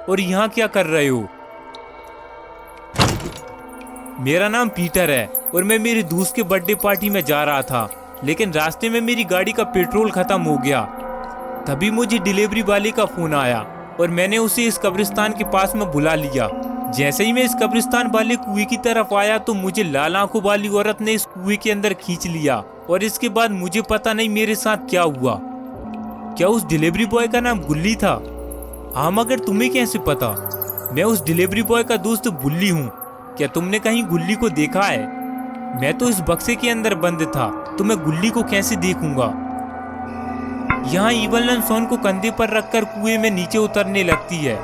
और यहाँ क्या कर रहे हो? मेरा नाम पीटर है और मैं मेरे दोस्त के बर्थडे पार्टी में जा रहा था, लेकिन रास्ते में मेरी गाड़ी का पेट्रोल खत्म हो गया। तभी मुझे डिलीवरी वाले का फोन आया और मैंने उसे इस कब्रिस्तान के पास में बुला लिया। जैसे ही मैं इस कब्रिस्तान वाले कुएं की तरफ आया तो मुझे लाल आंखों वाली औरत ने इस कुएं के अंदर खींच लिया और इसके बाद मुझे पता नहीं मेरे साथ क्या हुआ। क्या उस डिलीवरी बॉय का नाम गुल्ली था? हाँ, मगर तुम्हें कैसे पता? मैं उस डिलीवरी बॉय का दोस्त बुल्ली हूँ। क्या तुमने कहीं गुल्ली को देखा है? मैं तो इस बक्से के अंदर बंद था, तो मैं गुल्ली को कैसे देखूंगा? यहाँ इवल सोन को कंधे पर रखकर कुएं में नीचे उतरने लगती है।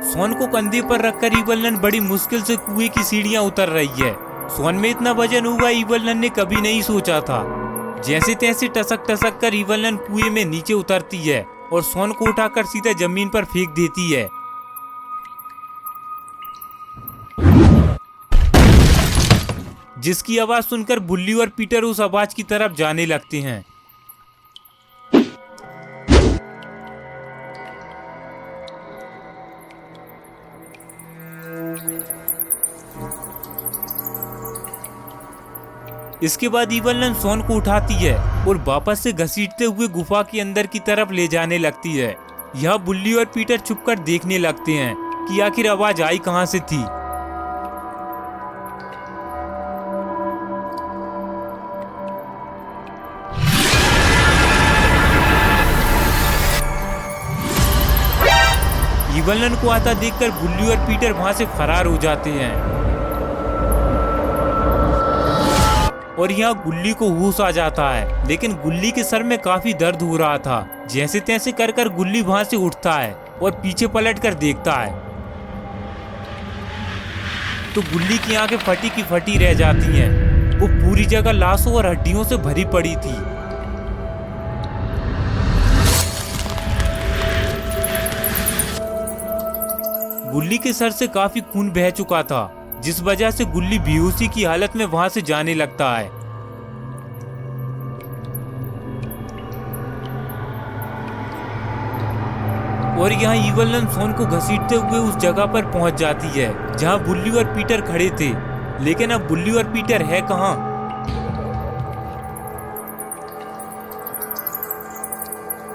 सोन को कंधे पर रखकर इवलन बड़ी मुश्किल से कुएं की सीढ़ियां उतर रही है। सोन में इतना वजन होगा इवलन ने कभी नहीं सोचा था। जैसे तैसे टसक टसक कर इवलन कुएं में नीचे उतरती है और सोन को उठाकर सीधा जमीन पर फेंक देती है। जिसकी आवाज सुनकर बुल्ली और पीटर उस आवाज की तरफ जाने लगते हैं। इसके बाद इवलन सोन को उठाती है और वापस से घसीटते हुए गुफा के अंदर की तरफ ले जाने लगती है। यहाँ बुल्ली और पीटर छुपकर देखने लगते हैं कि आखिर आवाज आई कहां से थी। इवलन को आता देखकर बुल्ली और पीटर वहां से फरार हो जाते हैं और यहाँ गुल्ली को होश आ जाता है, लेकिन गुल्ली के सर में काफी दर्द हो रहा था। जैसे तैसे कर कर गुल्ली वहां से उठता है और पीछे पलट कर देखता है तो गुल्ली की आंखें फटी की फटी रह जाती हैं। वो पूरी जगह लाशों और हड्डियों से भरी पड़ी थी। गुल्ली के सर से काफी खून बह चुका था, जिस वजह से गुल्ली बेहोशी की हालत में वहां से जाने लगता है। और यहाँ इवलन सोन को घसीटते हुए उस जगह पर पहुंच जाती है जहां बुल्ली और पीटर खड़े थे, लेकिन अब बुल्ली और पीटर है कहां?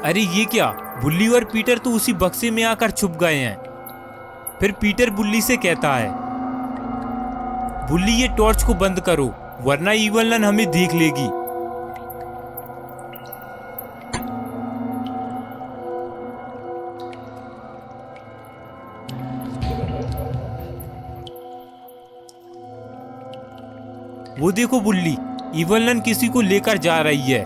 अरे ये क्या, बुल्ली और पीटर तो उसी बक्से में आकर छुप गए हैं। फिर पीटर बुल्ली से कहता है, बुल्ली ये टॉर्च को बंद करो वरना इवलन हमें देख लेगी। वो देखो बुल्ली, इवलन किसी को लेकर जा रही है।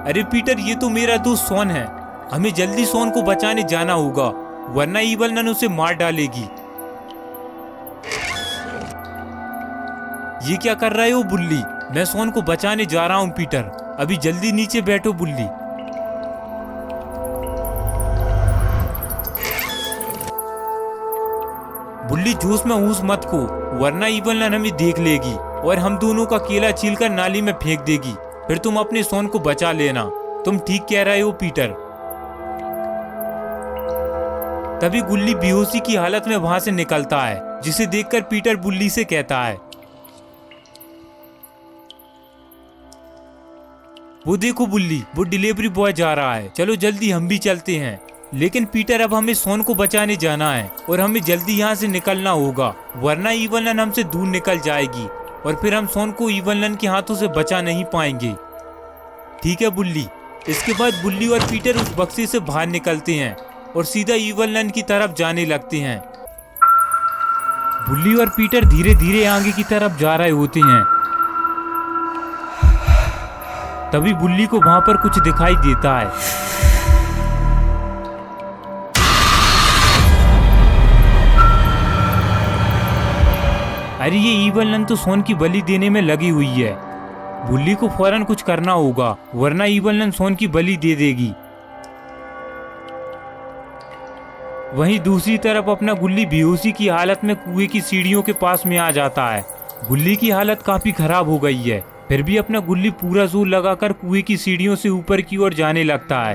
अरे पीटर, ये तो मेरा दोस्त सोन है। हमें जल्दी सोन को बचाने जाना होगा वरना इवलन उसे मार डालेगी। ये क्या कर रहे हो बुल्ली? मैं सोन को बचाने जा रहा हूं पीटर, अभी जल्दी नीचे बैठो बुल्ली। बुल्ली जोश में होश मत खो वरना इवलन हमें देख लेगी और हम दोनों का केला छीलकर नाली में फेंक देगी। फिर तुम अपने सोन को बचा लेना। तुम ठीक कह रहे हो पीटर। तभी गुल्ली बेहोशी की हालत में वहां से निकलता है, जिसे देखकर पीटर बुल्ली से कहता है, वो देखो बुल्ली, वो डिलीवरी बॉय जा रहा है, चलो जल्दी हम भी चलते हैं। लेकिन पीटर, अब हमें सोन को बचाने जाना है और हमें जल्दी यहाँ से निकलना होगा वरना इवलन हमसे दूर निकल जाएगी और फिर हम सोन को इवलन के हाथों से बचा नहीं पाएंगे। ठीक है बुल्ली। इसके बाद बुल्ली और पीटर उस बक्से से बाहर निकलते हैं और सीधा इवलन की तरफ जाने लगते हैं। बुल्ली और पीटर धीरे धीरे आगे की तरफ जा रहे होते हैं। तभी बुल्ली को वहां पर कुछ दिखाई देता है। अरे ये इवलन तो सोन की बलि देने में लगी हुई है। बुल्ली को फौरन कुछ करना होगा वरना इवलन सोन की बलि दे देगी। वहीं दूसरी तरफ अपना गुल्ली बेहोशी की हालत में कुएं की सीढ़ियों के पास में आ जाता है। गुल्ली की हालत काफी खराब हो गई है, फिर भी अपना गुल्ली पूरा जोर लगाकर कुएं की सीढ़ियों से ऊपर की ओर जाने लगता है।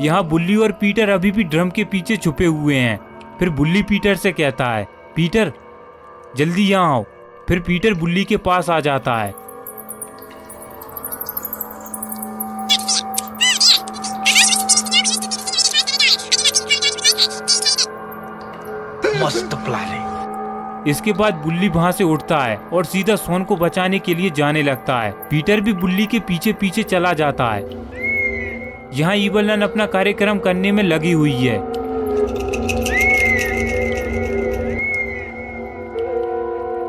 यहाँ बुल्ली और पीटर अभी भी ड्रम के पीछे छुपे हुए हैं। फिर बुल्ली पीटर से कहता है, पीटर जल्दी यहाँ आओ। फिर पीटर बुल्ली के पास आ जाता है। मस्त प्लान है। इसके बाद बुल्ली वहां से उठता है और सीधा शॉन को बचाने के लिए जाने लगता है। पीटर भी बुल्ली के पीछे पीछे चला जाता है। यहाँ ईवल नन अपना कार्यक्रम करने में लगी हुई है।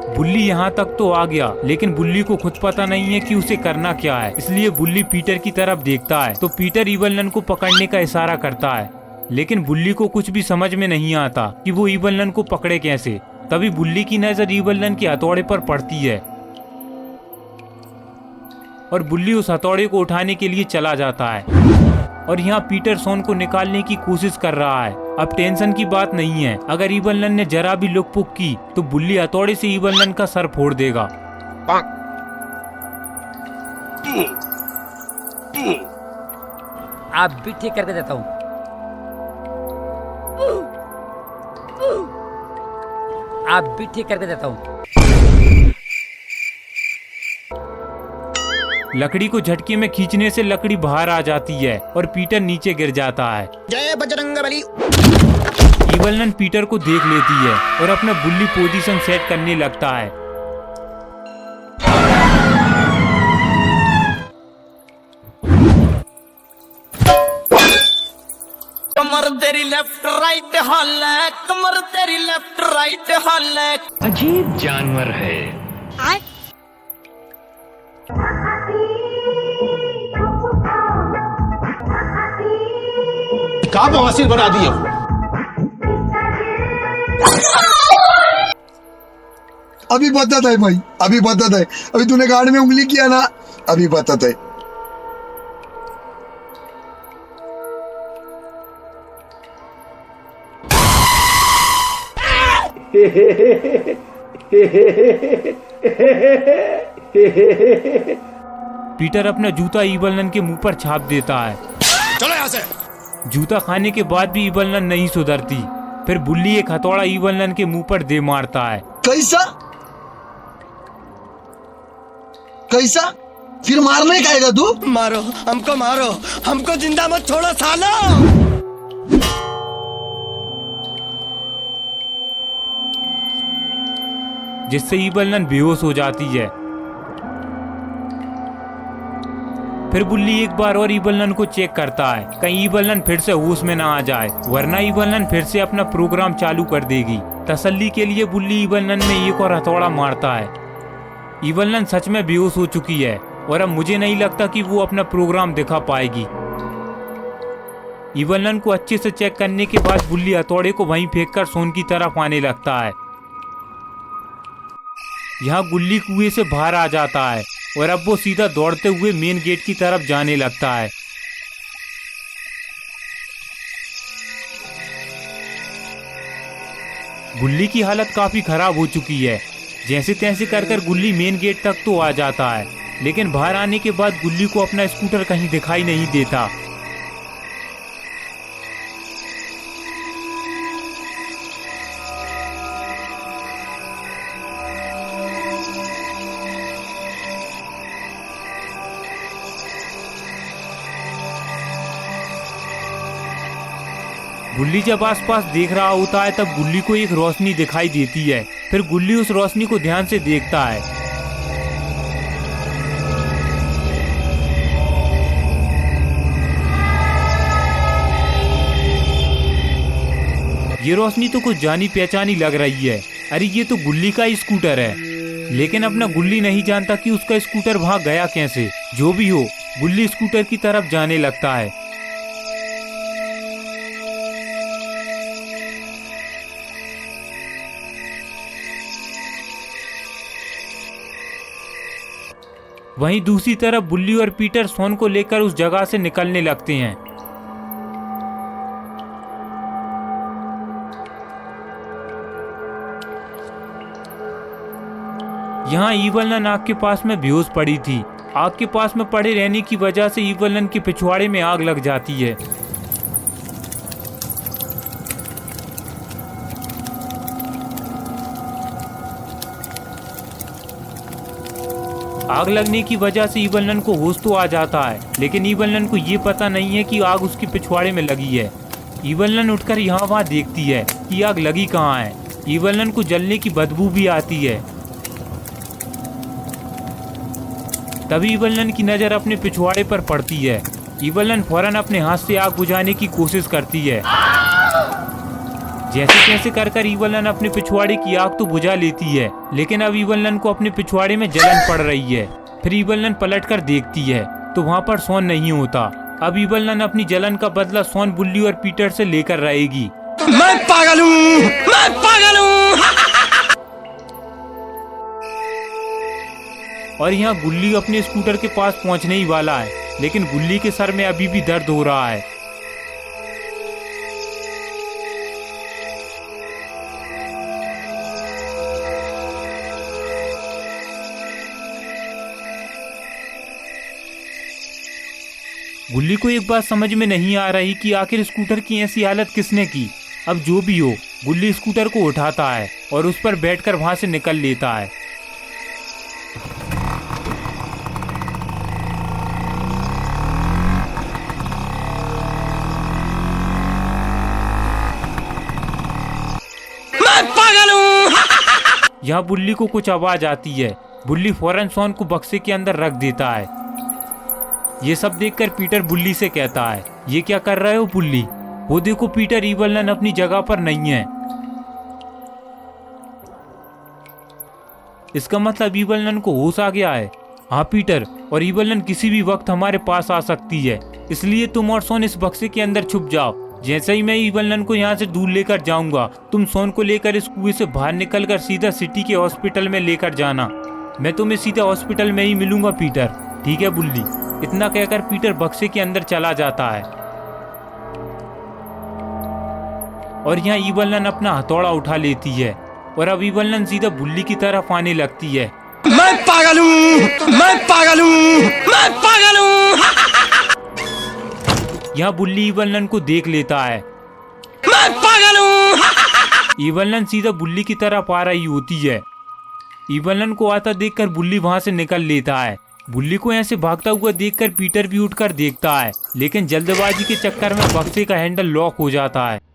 बुल्ली यहाँ तक तो आ गया, लेकिन बुल्ली को खुद पता नहीं है कि उसे करना क्या है। इसलिए बुल्ली पीटर की तरफ देखता है तो पीटर ईवल नन को पकड़ने का इशारा करता है, लेकिन बुल्ली को कुछ भी समझ में नहीं आता कि वो ईवल नन को पकड़े कैसे। तभी बुल्ली की नजर ईवल नन के हथौड़े पर पड़ती है और बुल्ली उस हथौड़े को उठाने के लिए चला जाता है। और यहाँ पीटर शॉन को निकालने की कोशिश कर रहा है। अब टेंशन की बात नहीं है, अगर ईवल नन ने जरा भी लुक पुक की तो बुल्ली हथौड़े से ईवल नन का सर फोड़ देगा। आप भी ठीक करके देता हूँ। आप भी ठीक करके देता हूँ। लकड़ी को झटके में खींचने से लकड़ी बाहर आ जाती है और पीटर नीचे गिर जाता है। जय बजरंगबली। ईवल नन पीटर को देख लेती है और अपना बुल्ली पोजीशन सेट करने लगता है। कमर तेरी लेफ्ट राइट हॉल है, कमर तेरी लेफ्ट राइट हॉल है। अजीब जानवर है। कहाँ बवासीर बना दिए। अभी बताता है भाई, अभी बताता है। अभी तूने गाड़ में उंगली किया ना, अभी बताता है। पीटर अपना जूता ईवल नन के मुंह पर छाप देता है। चलो यहाँ से। जूता खाने के बाद भी ईवल नन नहीं सुधरती। फिर बुल्ली एक हथौड़ा ईवल नन के मुंह पर दे मारता है। कैसा कैसा? फिर मारने का आएगा तू? मारो हमको, हमको जिंदा मत छोड़ो सालो। जिससे ईवल नन बेहोश हो जाती है। फिर बुल्ली एक बार और ईवल नन को चेक करता है, कहीं ईवल नन फिर से होश में ना आ जाए, वरना ईवल नन फिर से अपना प्रोग्राम चालू कर देगी। तसल्ली के लिए बुल्ली ईवल नन में एक और हथौड़ा मारता है। ईवल नन सच में बेहोश हो चुकी है और अब मुझे नहीं लगता कि वो अपना प्रोग्राम दिखा पाएगी। ईवल नन को अच्छे से चेक करने के बाद बुल्ली हथौड़े को वहीं फेंककर शॉन की तरफ आने लगता है। यहाँ गुल्ली कुएं से बाहर आ जाता है और अब वो सीधा दौड़ते हुए मेन गेट की तरफ जाने लगता है। गुल्ली की हालत काफी खराब हो चुकी है। जैसे तैसे कर गुल्ली मेन गेट तक तो आ जाता है, लेकिन बाहर आने के बाद गुल्ली को अपना स्कूटर कहीं दिखाई नहीं देता। गुल्ली जब आसपास देख रहा होता है तब गुल्ली को एक रोशनी दिखाई देती है। फिर गुल्ली उस रोशनी को ध्यान से देखता है। ये रोशनी तो कुछ जानी पहचानी लग रही है। अरे ये तो गुल्ली का ही स्कूटर है, लेकिन अपना गुल्ली नहीं जानता कि उसका स्कूटर वहां गया कैसे। जो भी हो, गुल्ली स्कूटर की तरफ जाने लगता है। वहीं दूसरी तरफ बुल्ली और पीटर सोन को लेकर उस जगह से निकलने लगते हैं। यहाँ ईवलन आग के पास में बेहोश पड़ी थी। आग के पास में पड़े रहने की वजह से ईवलन के पिछवाड़े में आग लग जाती है। आग लगने की वजह से ईवलन को होश तो आ जाता है, लेकिन ईवलन को ये पता नहीं है कि आग उसके पिछवाड़े में लगी है। ईवलन उठकर यहाँ वहाँ देखती है कि आग लगी कहाँ है। ईवलन को जलने की बदबू भी आती है। तभी ईवलन की नजर अपने पिछवाड़े पर पड़ती है। ईवलन फौरन अपने हाथ से आग बुझाने की कोशिश करती है। जैसे तैसे कर ईवलन अपने पिछवाड़े की आग तो बुझा लेती है, लेकिन अब ईवलन को अपने पिछवाड़े में जलन पड़ रही है। फिर ईवलन पलटकर देखती है तो वहाँ पर सोन नहीं होता। अब ईवलन अपनी जलन का बदला सोन, बुल्ली और पीटर से लेकर रहेगी। मैं पागल हूँ, मैं पागल हूँ। और यहाँ गुल्ली अपने स्कूटर के पास पहुँचने ही वाला है, लेकिन गुल्ली के सर में अभी भी दर्द हो रहा है। गुल्ली को एक बात समझ में नहीं आ रही कि आखिर स्कूटर की ऐसी हालत किसने की। अब जो भी हो, गुल्ली स्कूटर को उठाता है और उस पर बैठकर वहां से निकल लेता है। मैं पागल हूँ। यहाँ बुल्ली को कुछ आवाज आती है। बुल्ली फौरन सोन को बक्से के अंदर रख देता है। ये सब देखकर पीटर बुल्ली से कहता है, ये क्या कर रहे हो बुल्ली? वो देखो पीटर, ईवलन अपनी जगह पर नहीं है। इसका मतलब ईवलन को होश आ गया है। हाँ पीटर, और ईवलन किसी भी वक्त हमारे पास आ सकती है, इसलिए तुम और सोन इस बक्से के अंदर छुप जाओ। जैसे ही मैं ईवलन को यहाँ से दूर लेकर जाऊंगा, तुम सोन को लेकर इस कुएं से बाहर निकलकर सीधा सिटी के हॉस्पिटल में लेकर जाना। मैं तुम्हें सीधा हॉस्पिटल में ही मिलूंगा पीटर। ठीक है बुल्ली? इतना कहकर पीटर बक्से के अंदर चला जाता है। और यहाँ ईवलन अपना हथौड़ा उठा लेती है और अब ईवलन सीधा बुल्ली की तरफ आने लगती है। मैं पागल हूँ, मैं पागल हूँ, मैं पागल हूँ। यहाँ बुल्ली ईवलन को देख लेता है। मैं पागल हूँ। ईवलन सीधा बुल्ली की तरफ आ रही होती है। ईवलन को आता देखकर बुल्ली वहां से निकल लेता है। बुल्ली को ऐसे भागता हुआ देखकर पीटर भी उठकर देखता है, लेकिन जल्दबाजी के चक्कर में बक्से का हैंडल लॉक हो जाता है।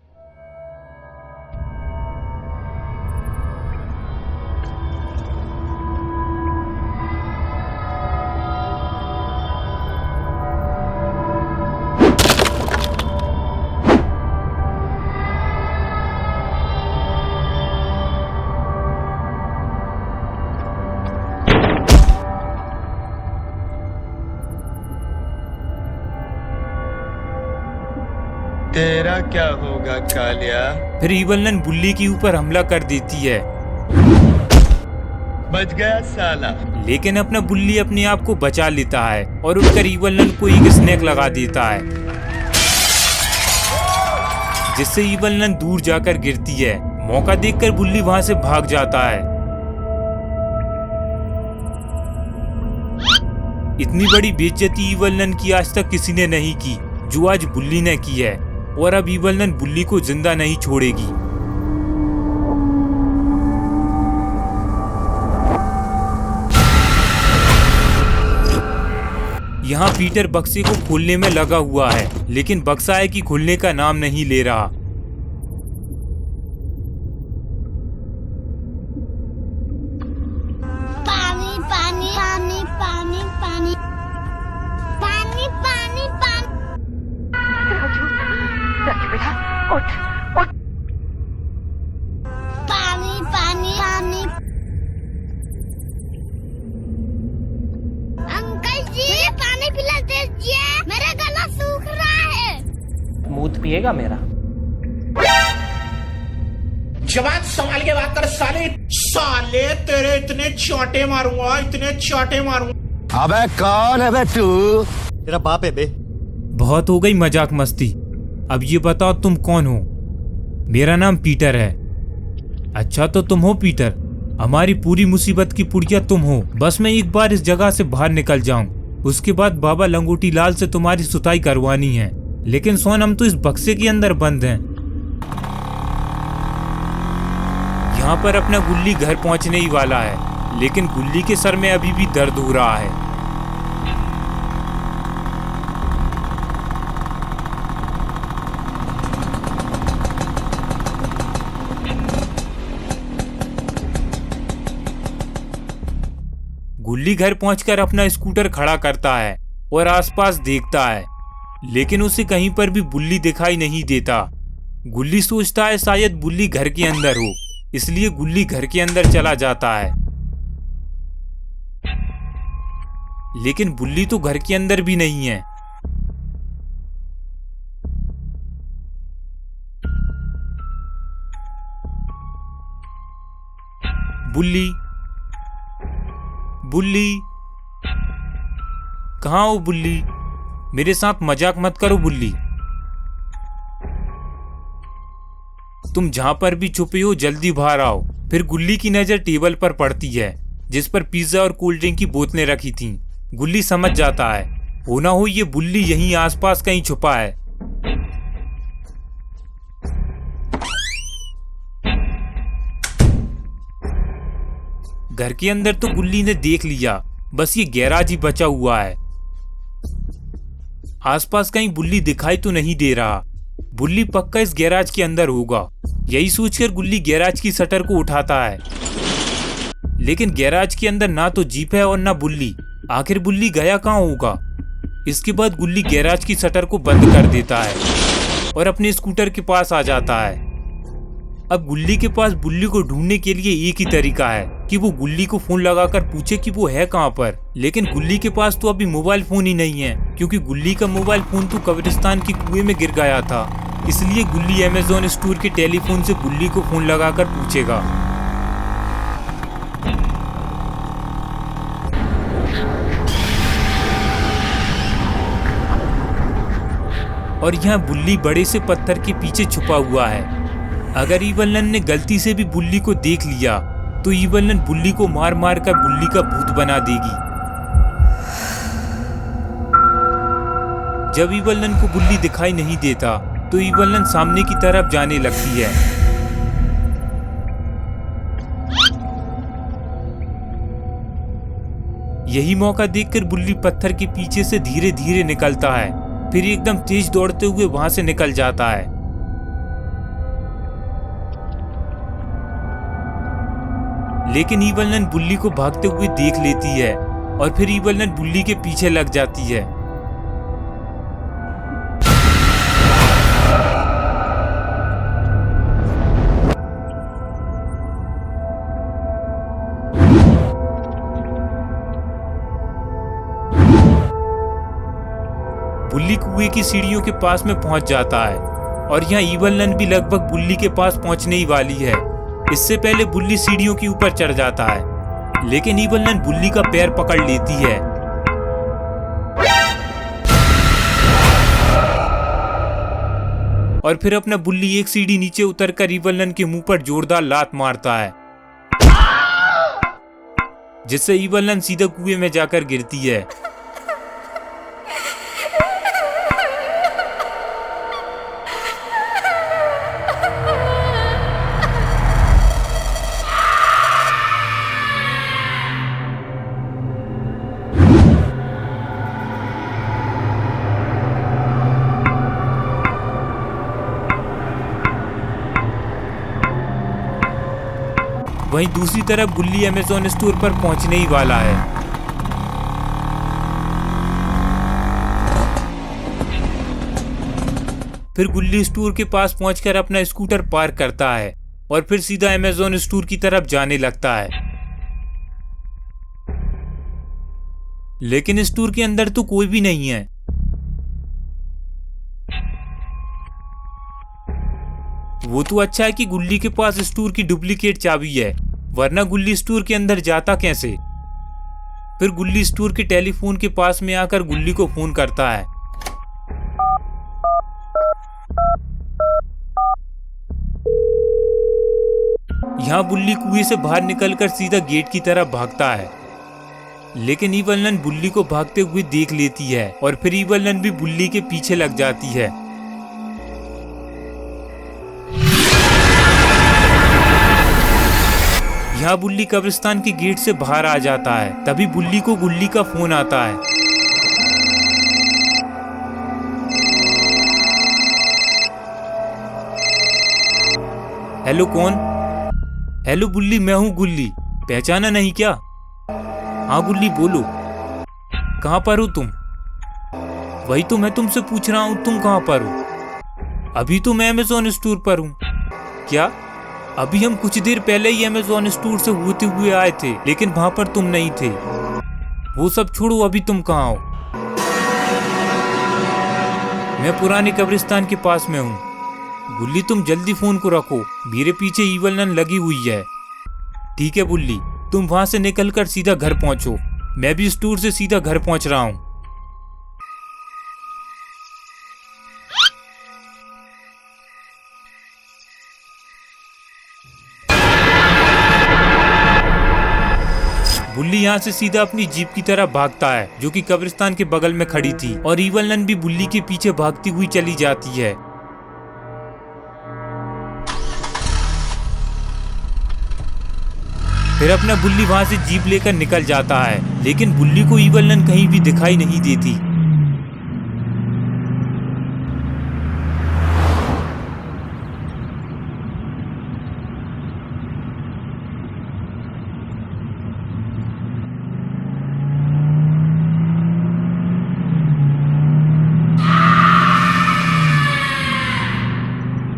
तेरा क्या होगा कालिया? फिर ईवलन बुल्ली के ऊपर हमला कर देती है। बच गया साला। लेकिन अपना बुल्ली अपने आप को बचा लेता है और उठकर ईवलन को एक स्नेक लगा देता है, जिससे ईवलन दूर जाकर गिरती है। मौका देखकर बुल्ली वहां से भाग जाता है। इतनी बड़ी बेइज्जती ईवलन की आज तक किसी ने नहीं की जो आज बुल्ली ने की है, और अब ईवलन बुल्ली को जिंदा नहीं छोड़ेगी। यहाँ पीटर बक्से को खोलने में लगा हुआ है, लेकिन बक्सा है कि खुलने का नाम नहीं ले रहा। पानी पानी पानी पानी पानी पानी पानी पानी। पानी पानी पानी। अंकल जी पानी पिला दीजिए, मेरा गला सूख रहा है। मूत पिएगा मेरा? जवान संभाल के बात कर साले। साले तेरे इतने चांटे मारूंगा, इतने चांटे मारूंगा। अबे कौन है बे तू? तेरा बाप है बे। बहुत हो गई मजाक मस्ती, अब ये बताओ तुम कौन हो? मेरा नाम पीटर है। अच्छा तो तुम हो पीटर, हमारी पूरी मुसीबत की पुड़िया तुम हो। बस मैं एक बार इस जगह से बाहर निकल जाऊं, उसके बाद बाबा लंगोटी लाल से तुम्हारी सुताई करवानी है। लेकिन सोन हम तो इस बक्से के अंदर बंद हैं। यहाँ पर अपना गुल्ली घर पहुँचने ही वाला है, लेकिन गुल्ली के सर में अभी भी दर्द हो रहा है। गुल्ली घर पहुंचकर अपना स्कूटर खड़ा करता है और आसपास देखता है, लेकिन उसे कहीं पर भी बुल्ली दिखाई नहीं देता। गुल्ली सोचता है शायद बुल्ली घर के अंदर हो, इसलिए गुल्ली घर के अंदर चला जाता है। लेकिन बुल्ली तो घर के अंदर भी नहीं है। बुल्ली, बुल्ली, कहाँ हो बुल्ली? मेरे साथ मजाक मत करो बुल्ली। तुम जहां पर भी छुपे हो जल्दी बाहर आओ। फिर गुल्ली की नजर टेबल पर पड़ती है, जिस पर पिज्जा और कोल्ड ड्रिंक की बोतलें रखी थीं। गुल्ली समझ जाता है, हो ना हो ये बुल्ली यहीं आसपास कहीं छुपा है। घर के अंदर तो गुल्ली ने देख लिया, बस ये गैराज ही बचा हुआ है। आसपास कहीं बुल्ली दिखाई तो नहीं दे रहा। बुल्ली पक्का इस गैराज के अंदर होगा। यही सोचकर गुल्ली गैराज की शटर को उठाता है, लेकिन गैराज के अंदर ना तो जीप है और ना बुल्ली। आखिर बुल्ली गया कहाँ होगा? इसके बाद गुल्ली गैराज की शटर को बंद कर देता है और अपने स्कूटर के पास आ जाता है। अब गुल्ली के पास बुल्ली को ढूंढने के लिए एक ही तरीका है कि वो गुल्ली को फोन लगाकर पूछे कि वो है कहाँ पर। लेकिन गुल्ली के पास तो अभी मोबाइल फोन ही नहीं है, क्योंकि गुल्ली का मोबाइल फोन तो कब्रिस्तान के कुएं में गिर गया था। इसलिए गुल्ली अमेज़न स्टोर के टेलीफोन से गुल्ली को फोन लगाकर पूछेगा। और यहाँ बुल्ली बड़े से पत्थर के पीछे छुपा हुआ है। अगर ईवलन ने गलती से भी बुल्ली को देख लिया तो ईवलन बुल्ली को मार मार कर बुल्ली का भूत बना देगी। जब ईवलन को बुल्ली दिखाई नहीं देता तो ईवलन सामने की तरफ जाने लगती है। यही मौका देखकर बुल्ली पत्थर के पीछे से धीरे धीरे निकलता है, फिर एकदम तेज दौड़ते हुए वहां से निकल जाता है। लेकिन ईवलन बुल्ली को भागते हुए देख लेती है और फिर ईवलन बुल्ली के पीछे लग जाती है। बुल्ली कुएं की सीढ़ियों के पास में पहुंच जाता है और यहाँ ईवलन भी लगभग बुल्ली के पास पहुंचने ही वाली है। इससे पहले बुल्ली सीढ़ियों के ऊपर चढ़ जाता है, लेकिन ईवलन बुल्ली का पैर पकड़ लेती है। और फिर अपना बुल्ली एक सीढ़ी नीचे उतरकर ईवलन के मुंह पर जोरदार लात मारता है, जिससे ईवलन सीधा कुएं में जाकर गिरती है। वहीं दूसरी तरफ गुल्ली अमेज़न स्टोर पर पहुंचने ही वाला है। फिर गुल्ली स्टोर के पास पहुंचकर अपना स्कूटर पार्क करता है और फिर सीधा अमेज़न स्टोर की तरफ जाने लगता है। लेकिन स्टोर के अंदर तो कोई भी नहीं है। वो तो अच्छा है कि गुल्ली के पास स्टोर की डुप्लीकेट चाबी है, वरना गुल्ली स्टोर के अंदर जाता कैसे? फिर गुल्ली स्टोर के टेलीफोन के पास में आकर गुल्ली को फोन करता है। यहाँ बुल्ली कुएं से बाहर निकलकर सीधा गेट की तरफ भागता है, लेकिन ईवल नन बुल्ली को भागते हुए देख लेती है और फिर ईवल नन भी बुल्ली के पीछे लग जाती है। यहाँ बुल्ली कब्रिस्तान के गेट से बाहर आ जाता है। तभी बुल्ली को गुल्ली का फोन आता है। हेलो कौन? हेलो बुल्ली, मैं हूँ गुल्ली, पहचाना नहीं क्या? हाँ गुल्ली बोलो, कहाँ पर हो तुम? वही तो मैं तुमसे पूछ रहा हूँ, तुम कहाँ पर हो? अभी तो मैं अमेज़न स्टोर पर हूँ। क्या? अभी हम कुछ देर पहले ही अमेज़न स्टोर से होते हुए आए थे, लेकिन वहां पर तुम नहीं थे। वो सब छोड़ो, अभी तुम कहाँ हो? मैं पुराने कब्रिस्तान के पास में हूँ। बुल्ली तुम जल्दी फोन को रखो, मेरे पीछे ईवल नन लगी हुई है। ठीक है बुल्ली, तुम वहां से निकलकर सीधा घर पहुंचो, मैं भी स्टोर से सीधा घर पहुंच रहा हूँ। बुल्ली यहाँ से सीधा अपनी जीप की तरफ भागता है, जो कि कब्रिस्तान के बगल में खड़ी थी, और ईवल नन भी बुल्ली के पीछे भागती हुई चली जाती है। फिर अपना बुल्ली वहां से जीप लेकर निकल जाता है, लेकिन बुल्ली को ईवल नन कहीं भी दिखाई नहीं देती।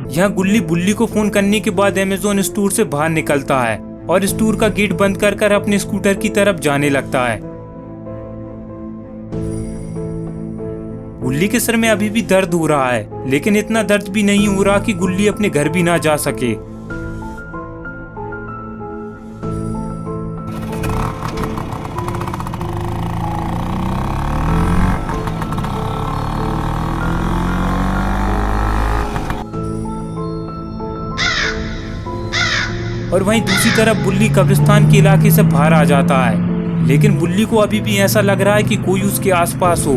यहाँ गुल्ली बुल्ली को फोन करने के बाद अमेज़न स्टोर से बाहर निकलता है और स्टोर का गेट बंद कर अपने स्कूटर की तरफ जाने लगता है। गुल्ली के सर में अभी भी दर्द हो रहा है, लेकिन इतना दर्द भी नहीं हो रहा कि गुल्ली अपने घर भी ना जा सके। और वहीं दूसरी तरफ बुल्ली कब्रिस्तान के इलाके से बाहर आ जाता है, लेकिन बुल्ली को अभी भी ऐसा लग रहा है कि कोई उसके आसपास हो।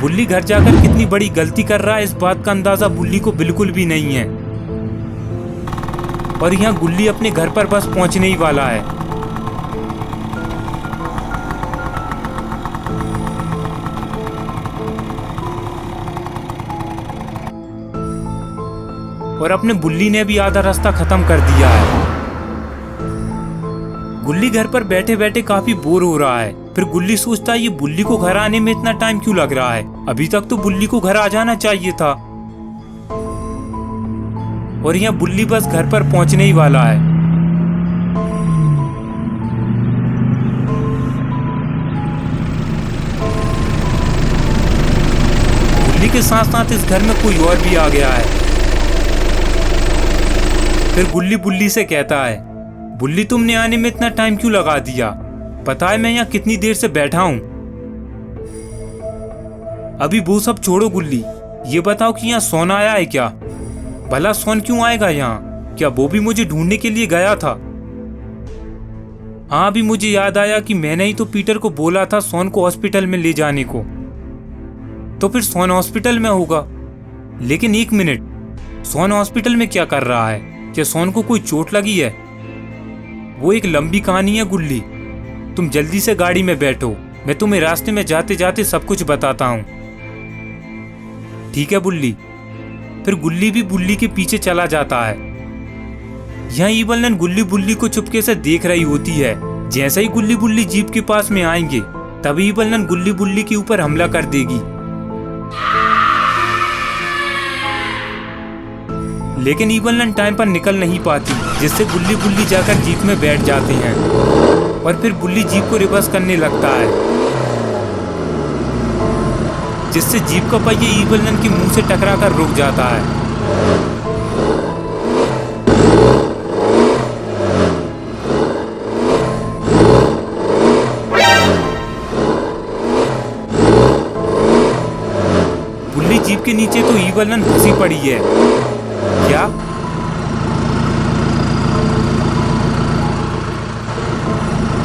बुल्ली घर जाकर कितनी बड़ी गलती कर रहा है, इस बात का अंदाजा बुल्ली को बिल्कुल भी नहीं है। और यहाँ गुल्ली अपने घर पर बस पहुंचने ही वाला है। और अपने बुल्ली ने भी आधा रास्ता खत्म कर दिया है। गुल्ली घर पर बैठे बैठे काफी बोर हो रहा है। फिर गुल्ली सोचता है ये बुल्ली को घर आने में इतना टाइम क्यों लग रहा है, अभी तक तो बुल्ली को घर आ जाना चाहिए था। और यहाँ बुल्ली बस घर पर पहुंचने ही वाला है। बुल्ली के साथ साथ इस घर में कोई और भी आ गया है। फिर गुल्ली बुल्ली से कहता है, बुल्ली तुमने आने में इतना टाइम क्यों लगा दिया? पता है मैं यहाँ कितनी देर से बैठा हूँ। अभी वो सब छोड़ो गुल्ली, ये बताओ कि यहाँ सोन आया है क्या? भला सोन क्यों आएगा यहाँ? क्या वो भी मुझे ढूंढने के लिए गया था? हाँ, अभी मुझे याद आया कि मैंने ही तो पीटर को बोला था सोन को हॉस्पिटल में ले जाने को, तो फिर सोन हॉस्पिटल में होगा। लेकिन एक मिनट, सोन हॉस्पिटल में क्या कर रहा है? क्या सोन को कोई चोट लगी है? वो एक लंबी कहानी है गुल्ली, तुम जल्दी से गाड़ी में बैठो, मैं तुम्हें रास्ते में जाते जाते सब कुछ बताता हूँ। ठीक है बुल्ली। फिर गुल्ली भी बुल्ली के पीछे चला जाता है। यहाँ ईवल नन गुल्ली बुल्ली को चुपके से देख रही होती है। जैसे ही गुल्ली बुल्ली जीप के पास में आएंगे, तभी ईवल नन गुल्ली बुल्ली के ऊपर हमला कर देगी। लेकिन ईवल नन टाइम पर निकल नहीं पाती, जिससे गुल्ली बुल्ली जाकर जीप में बैठ जाते हैं और फिर बुल्ली जीप को रिवर्स करने लगता है, जिससे जीप का पहिया ईवल नन के मुंह से टकराकर रुक जाता है। के नीचे तो ईवलन फंसी पड़ी है। क्या?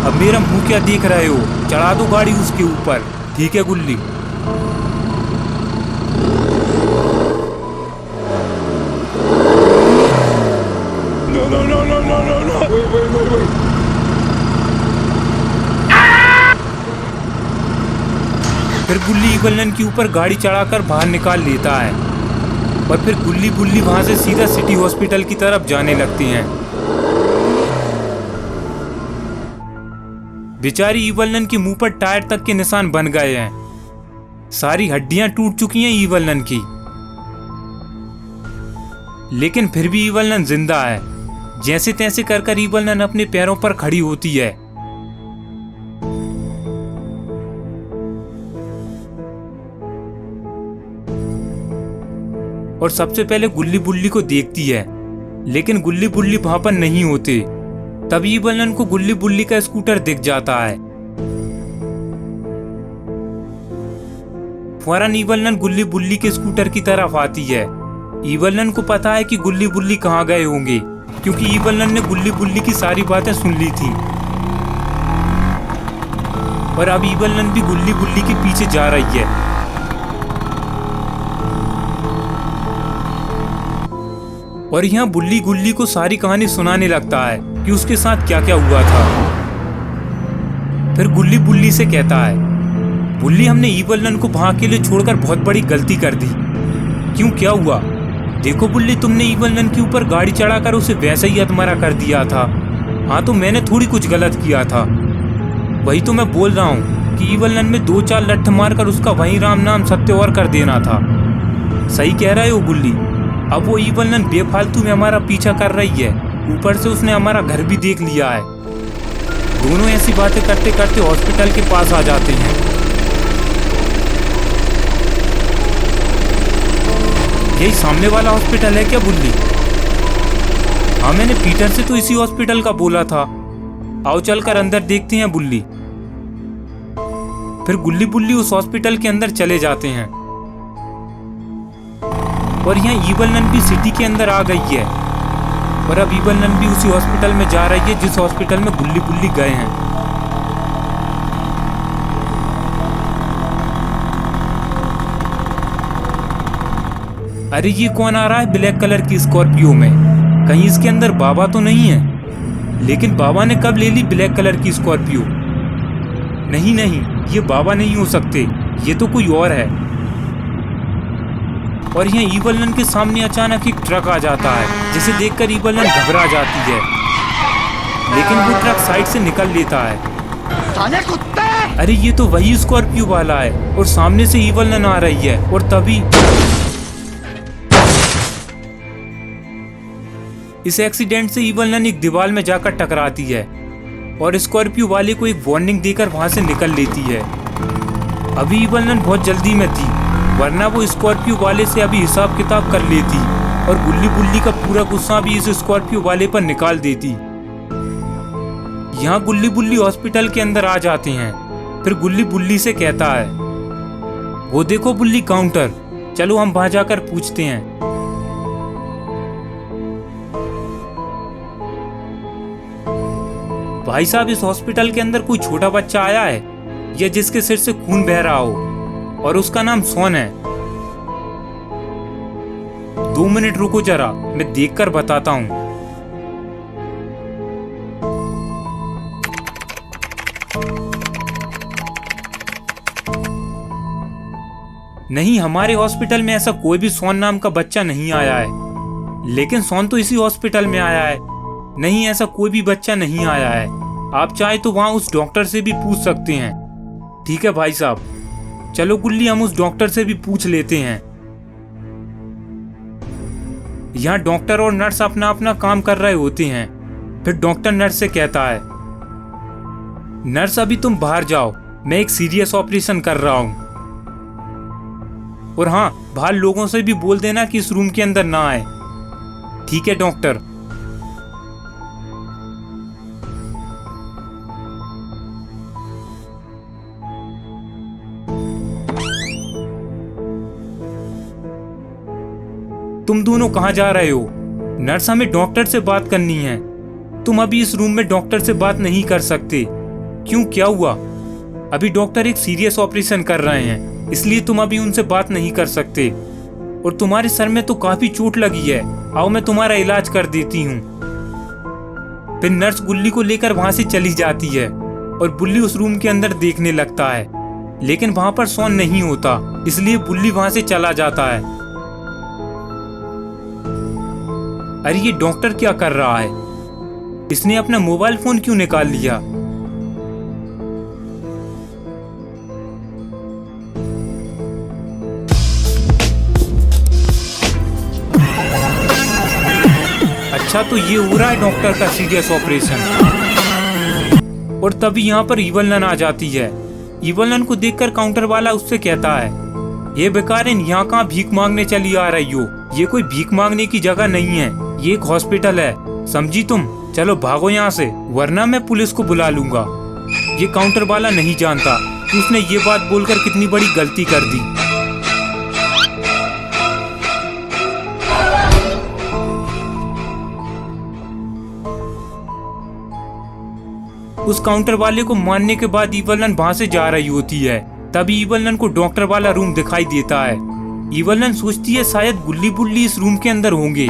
अब मेरा मुंह क्या देख रहे हो? चढ़ा दो गाड़ी उसके ऊपर। ठीक है गुल्ली। फिर गुल्ली ईवलन के ऊपर गाड़ी चढ़ाकर बाहर निकाल लेता है और फिर गुल्ली बुल्ली वहां से सीधा सिटी हॉस्पिटल की तरफ जाने लगती हैं। बेचारी ईवलन के मुंह पर टायर तक के निशान बन गए हैं। सारी हड्डियां टूट चुकी हैं ईवलन की, लेकिन फिर भी ईवलन जिंदा है। जैसे तैसे कर ईवलन अपने पैरों पर खड़ी होती है। और सबसे पहले गुल्ली बुल्ली को देखती है, लेकिन गुल्ली बुल्ली वहां पर नहीं होते। तभी ईवलन को गुल्ली बुल्ली का स्कूटर दिख जाता है। फौरन ईवलन गुल्ली बुल्ली के स्कूटर की तरफ आती है। ईवलन को पता है कि गुल्ली बुल्ली कहाँ गए होंगे, क्योंकि ईवलन ने गुल्ली बुल्ली की सारी बातें सुन ली थी। और अब ईवलन भी गुल्ली बुल्ली के पीछे जा रही है। और यहाँ बुल्ली गुल्ली को सारी कहानी सुनाने लगता है कि उसके साथ क्या क्या हुआ था। फिर गुल्ली बुल्ली से कहता है, बुल्ली हमने ईवलन को वहां के लिए छोड़कर बहुत बड़ी गलती कर दी। क्यों, क्या हुआ? देखो बुल्ली, तुमने ईवलन के ऊपर गाड़ी चढ़ाकर उसे वैसे ही अधमरा कर दिया था। हाँ, तो मैंने थोड़ी कुछ गलत किया था। वही तो मैं बोल रहा हूँ कि ईवलन में 2-4 लठ मारकर उसका वही राम नाम सत्य और कर देना था। सही कह रहे हो बुल्ली। अब वो ईवलन बेफालतू में हमारा पीछा कर रही है, ऊपर से उसने हमारा घर भी देख लिया है। दोनों ऐसी बातें करते करते हॉस्पिटल के पास आ जाते हैं। यही सामने वाला हॉस्पिटल है क्या बुल्ली? हाँ, मैंने पीटर से तो इसी हॉस्पिटल का बोला था। आओ चलकर अंदर देखते हैं बुल्ली। फिर गुल्ली बुल्ली उस हॉस्पिटल के अंदर चले जाते हैं। और यहाँ ईवलन भी सिटी के अंदर आ गई है। और अब ईवलन भी उसी हॉस्पिटल में जा रही है जिस हॉस्पिटल में गुल्ली बुल्ली गए हैं। अरे ये कौन आ रहा है ब्लैक कलर की स्कॉर्पियो में? कहीं इसके अंदर बाबा तो नहीं है? लेकिन बाबा ने कब ले ली ब्लैक कलर की स्कॉर्पियो? नहीं नहीं, ये बाबा नहीं हो सकते, ये तो कोई और है। और यहाँ ईवलन के सामने अचानक एक ट्रक आ जाता है, जिसे देखकर ईवलन घबरा जाती है, लेकिन वो ट्रक साइड से निकल लेता है। अरे ये तो वही स्कॉर्पियो वाला है और सामने से ईवलन आ रही है। और तभी इस एक्सीडेंट से ईवलन एक दीवार में जाकर टकराती है और स्कॉर्पियो वाले को एक वार्निंग देकर वहां से निकल लेती है। अभी ईवलन बहुत जल्दी में थी, वरना वो स्कॉर्पियो वाले से अभी हिसाब किताब कर लेती और गुल्ली बुल्ली का पूरा गुस्सा भी इस स्कॉर्पियो वाले पर निकाल देती। यहाँ गुल्ली बुल्ली हॉस्पिटल के अंदर आ जाते हैं। फिर गुल्ली बुल्ली से कहता है, वो देखो बुल्ली काउंटर, चलो हम वहां जाकर पूछते हैं। भाई साहब, इस हॉस्पिटल के अंदर कोई छोटा बच्चा आया है या जिसके सिर से खून बह रहा हो और उसका नाम सोन है? 2 मिनट रुको जरा, मैं देखकर बताता हूँ। नहीं, हमारे हॉस्पिटल में ऐसा कोई भी सोन नाम का बच्चा नहीं आया है। लेकिन सोन तो इसी हॉस्पिटल में आया है। नहीं, ऐसा कोई भी बच्चा नहीं आया है। आप चाहे तो वहां उस डॉक्टर से भी पूछ सकते हैं। ठीक है भाई साहब, चलो गुल्ली, हम उस डॉक्टर से भी पूछ लेते हैं। यहाँ डॉक्टर और नर्स अपना अपना काम कर रहे होते हैं। फिर डॉक्टर नर्स से कहता है, नर्स अभी तुम बाहर जाओ, मैं एक सीरियस ऑपरेशन कर रहा हूं। और हाँ, बाहर लोगों से भी बोल देना कि इस रूम के अंदर ना आए। ठीक है डॉक्टर। तुम दोनों कहाँ जा रहे हो? नर्स, हमें डॉक्टर से बात करनी है। तुम अभी इस रूम में डॉक्टर से बात नहीं कर सकते। क्यों, क्या हुआ? अभी डॉक्टर एक सीरियस ऑपरेशन कर रहे हैं, इसलिए तुम अभी उनसे बात नहीं कर सकते। और तुम्हारे सर में तो काफी चोट लगी है, आओ मैं तुम्हारा इलाज कर देती हूँ। फिर नर्स गुल्ली को लेकर वहां से चली जाती है और बुल्ली उस रूम के अंदर देखने लगता है, लेकिन वहां पर सॉन नहीं होता, इसलिए बुल्ली वहां से चला जाता है। अरे ये डॉक्टर क्या कर रहा है? इसने अपना मोबाइल फोन क्यों निकाल लिया? अच्छा, तो ये हो रहा है डॉक्टर का सीरियस ऑपरेशन। और तभी यहाँ पर इवल नन आ जाती है। इवल नन को देखकर काउंटर वाला उससे कहता है, ये बेकारिन, यहाँ कहाँ भीख मांगने चली आ रही हो? ये कोई भीख मांगने की जगह नहीं है, ये एक हॉस्पिटल है, समझी तुम? चलो भागो यहाँ से, वरना मैं पुलिस को बुला लूंगा। ये काउंटर वाला नहीं जानता कि उसने ये बात बोलकर कितनी बड़ी गलती कर दी। उस काउंटर वाले को मारने के बाद इवल नन वहां से जा रही होती है। तभी इवल नन को डॉक्टर वाला रूम दिखाई देता है। इवल नन सोचती है शायद गुल्ली बुल्ली इस रूम के अंदर होंगे,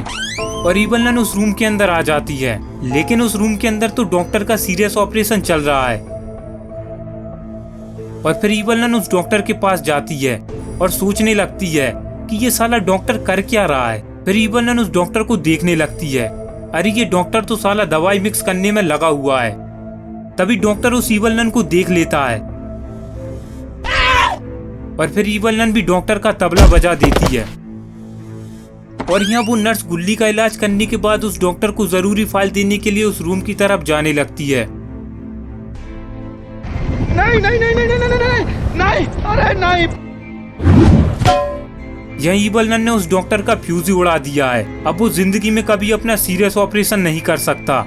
और इवल नन उस रूम के अंदर आ जाती है। लेकिन उस रूम के अंदर तो डॉक्टर का सीरियस ऑपरेशन चल रहा है। और फिर इवल नन उस डॉक्टर के पास जाती है और सोचने लगती है कि ये साला डॉक्टर कर क्या रहा है। फिर इवल नन उस डॉक्टर को देखने लगती है, अरे ये डॉक्टर तो साला दवाई मिक्स करने में लगा हुआ है। तभी डॉक्टर उस इवल नन को देख लेता है और फिर इवल नन भी डॉक्टर का तबला बजा देती है। और यहाँ वो नर्स गुल्ली का इलाज करने के बाद उस डॉक्टर को जरूरी फाइल देने के लिए उस रूम की तरफ जाने लगती है। नहीं नहीं नहीं नहीं नहीं नहीं नहीं नहीं, अरे नहीं। यह इवल नन ने उस डॉक्टर का फ्यूज ही उड़ा दिया है। अब वो जिंदगी में कभी अपना सीरियस ऑपरेशन नहीं कर सकता।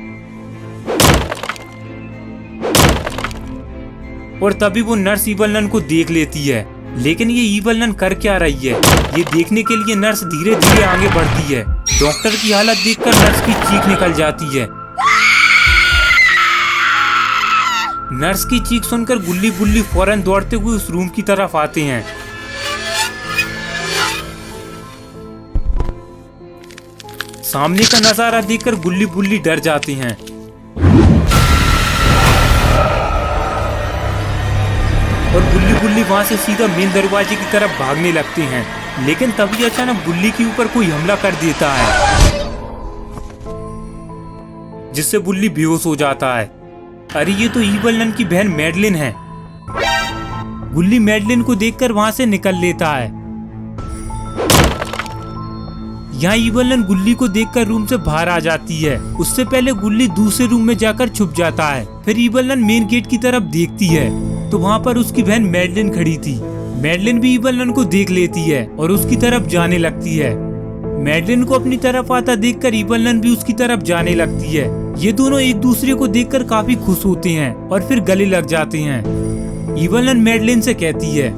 और तभी वो नर्स इवल नन को देख लेती है, लेकिन ये इवल नन कर क्या रही है ये देखने के लिए नर्स धीरे धीरे आगे बढ़ती है। डॉक्टर की हालत देखकर नर्स की चीख निकल जाती है। नर्स की चीख सुनकर गुल्ली बुल्ली फौरन दौड़ते हुए उस रूम की तरफ आते हैं। सामने का नजारा देखकर गुल्ली बुल्ली डर जाते हैं। और गुल्ली बुल्ली वहां से सीधा मेन दरवाजे की तरफ भागने लगते हैं। लेकिन तभी अचानक गुल्ली के ऊपर कोई हमला कर देता है, जिससे बुल्ली बेहोश हो जाता है। अरे ये तो इवल नन की बहन मैडलिन है। गुल्ली मैडलिन को देखकर वहां से निकल लेता है। यहाँ इवल नन गुल्ली को देखकर रूम से बाहर आ जाती है। उससे पहले गुल्ली दूसरे रूम में जाकर छुप जाता है। फिर इवल नन मेन गेट की तरफ देखती है तो वहाँ पर उसकी बहन मैडलिन खड़ी थी। मैडलिन भी इवल नन को देख लेती है और उसकी तरफ जाने लगती है। मैडलिन को अपनी तरफ आता देखकर इवल नन भी उसकी तरफ जाने लगती है। ये दोनों एक दूसरे को देखकर काफी खुश होते हैं और फिर गले लग जाते हैं। इवल नन मैडलिन से कहती है,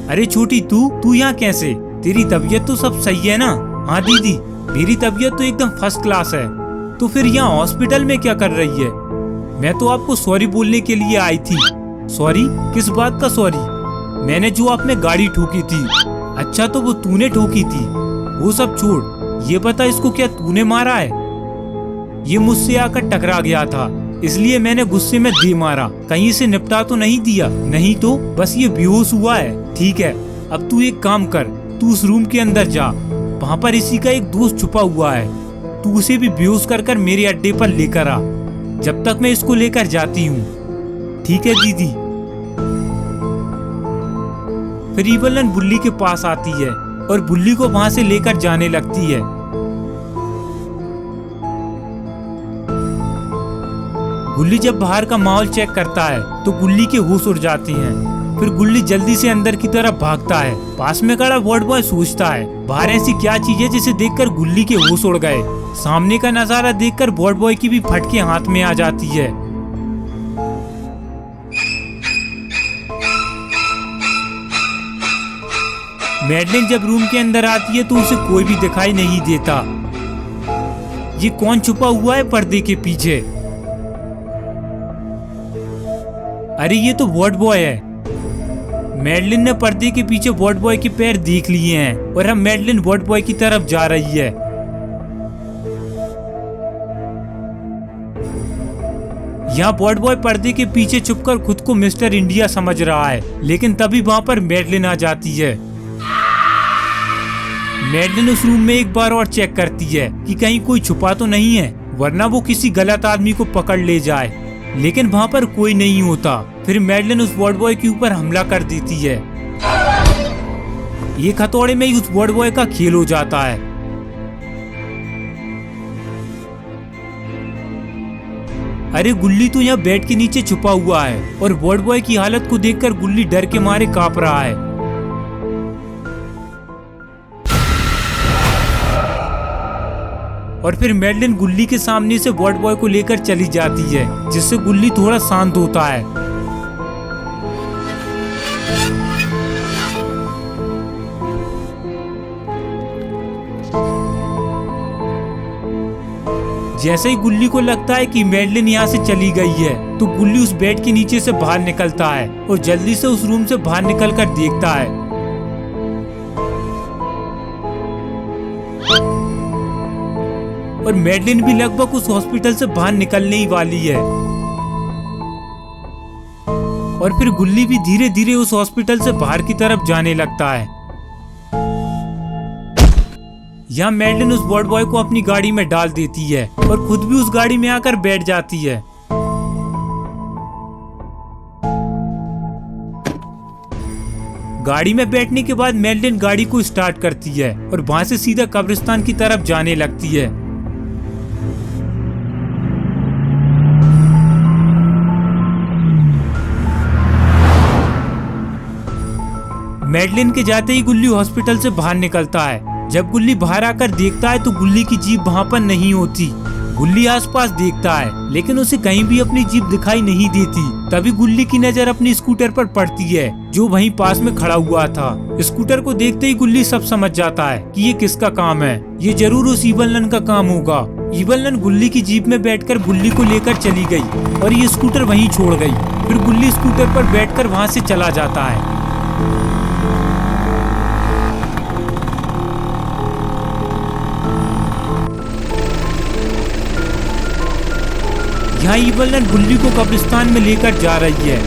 अरे छोटी तू यहाँ कैसे? तेरी तबीयत तो सब सही है ना? हाँ दीदी, मेरी तबीयत तो एकदम फर्स्ट क्लास है। तो फिर यहाँ हॉस्पिटल में क्या कर रही है? मैं तो आपको सॉरी बोलने के लिए आई थी। सॉरी? किस बात का सॉरी? मैंने जो आप में गाड़ी ठोकी थी। अच्छा, तो वो तूने ठोकी थी? वो सब छोड़, ये बता इसको क्या तूने मारा है? ये मुझसे आकर टकरा गया था, इसलिए मैंने गुस्से में दे मारा। कहीं से निपटा तो नहीं दिया? नहीं तो बस ये बेहोश हुआ है। ठीक है, अब तू एक काम कर, तू उस रूम के अंदर जा, वहाँ पर इसी का एक दोस्त छुपा हुआ है। तू उसे भी बेहोश कर कर मेरे अड्डे पर लेकर आ, जब तक मैं इसको लेकर जाती हूँ। ठीक है दीदी। फिर इवल नन बुल्ली के पास आती है और बुल्ली को वहां से लेकर जाने लगती है। गुल्ली जब बाहर का माहौल चेक करता है तो गुल्ली के होश उड़ जाते हैं। फिर गुल्ली जल्दी से अंदर की तरफ भागता है। पास में खड़ा वार्ड बॉय सोचता है बाहर ऐसी क्या चीज है जिसे देखकर गुल्ली के होश उड़ गए। सामने का नजारा देखकर वार्ड बॉय की भी फटके हाथ में आ जाती है। मैडलिन जब रूम के अंदर आती है तो उसे कोई भी दिखाई नहीं देता। ये कौन छुपा हुआ है पर्दे के पीछे? अरे ये तो वॉर्ड बॉय है। मैडलिन ने पर्दे के पीछे वॉर्ड बॉय के पैर देख लिए हैं और अब मैडलिन वॉर्ड बॉय की तरफ जा रही है। यहाँ वॉर्ड बॉय पर्दे के पीछे छुपकर खुद को मिस्टर इंडिया समझ रहा है, लेकिन तभी वहाँ पर मैडलिन आ जाती है। मैडलिन उस रूम में एक बार और चेक करती है कि कहीं कोई छुपा तो नहीं है, वरना वो किसी गलत आदमी को पकड़ ले जाए, लेकिन वहाँ पर कोई नहीं होता। फिर मैडलिन उस वॉर्ड बॉय के ऊपर हमला कर देती है। एक हथौड़े में ही उस वॉर्ड बॉय का खेल हो जाता है। अरे गुल्ली तो यहाँ बेड के नीचे छुपा हुआ है और वॉर्ड बॉय की हालत को देखकर गुल्ली डर के मारे कांप रहा है। और फिर मैडलिन गुल्ली के सामने से वॉर्ड बॉय को लेकर चली जाती है, जिससे गुल्ली थोड़ा शांत होता है। जैसे ही गुल्ली को लगता है कि मैडलिन यहाँ से चली गई है, तो गुल्ली उस बेड के नीचे से बाहर निकलता है और जल्दी से उस रूम से बाहर निकलकर देखता है। और मैडलिन भी लगभग उस हॉस्पिटल से बाहर निकलने ही वाली है। और फिर गुल्ली भी धीरे धीरे उस हॉस्पिटल से बाहर की तरफ जाने लगता है। यहाँ मैडलिन उस वॉर्ड बॉय को अपनी गाड़ी में डाल देती है और खुद भी उस गाड़ी में आकर बैठ जाती है। गाड़ी में बैठने के बाद मैडलिन गाड़ी को स्टार्ट करती है और वहां से सीधा कब्रिस्तान की तरफ जाने लगती है। मैडलिन के जाते ही गुल्ली हॉस्पिटल से बाहर निकलता है। जब गुल्ली बाहर आकर देखता है तो गुल्ली की जीप वहाँ पर नहीं होती। गुल्ली आसपास देखता है, लेकिन उसे कहीं भी अपनी जीप दिखाई नहीं देती। तभी गुल्ली की नजर अपनी स्कूटर पर पड़ती है, जो वहीं पास में खड़ा हुआ था। स्कूटर को देखते ही गुल्ली सब समझ जाता है कि ये किसका काम है। ये जरूर उस ईवल नन का काम होगा। ईवल नन गुल्ली की जीप में बैठकर गुल्ली को लेकर चली गई और ये स्कूटर वहीं छोड़ गई। फिर गुल्ली स्कूटर पर बैठकर वहाँ से चला जाता है। यहाँ ईवल नन गुल्ली को कब्रिस्तान में लेकर जा रही है।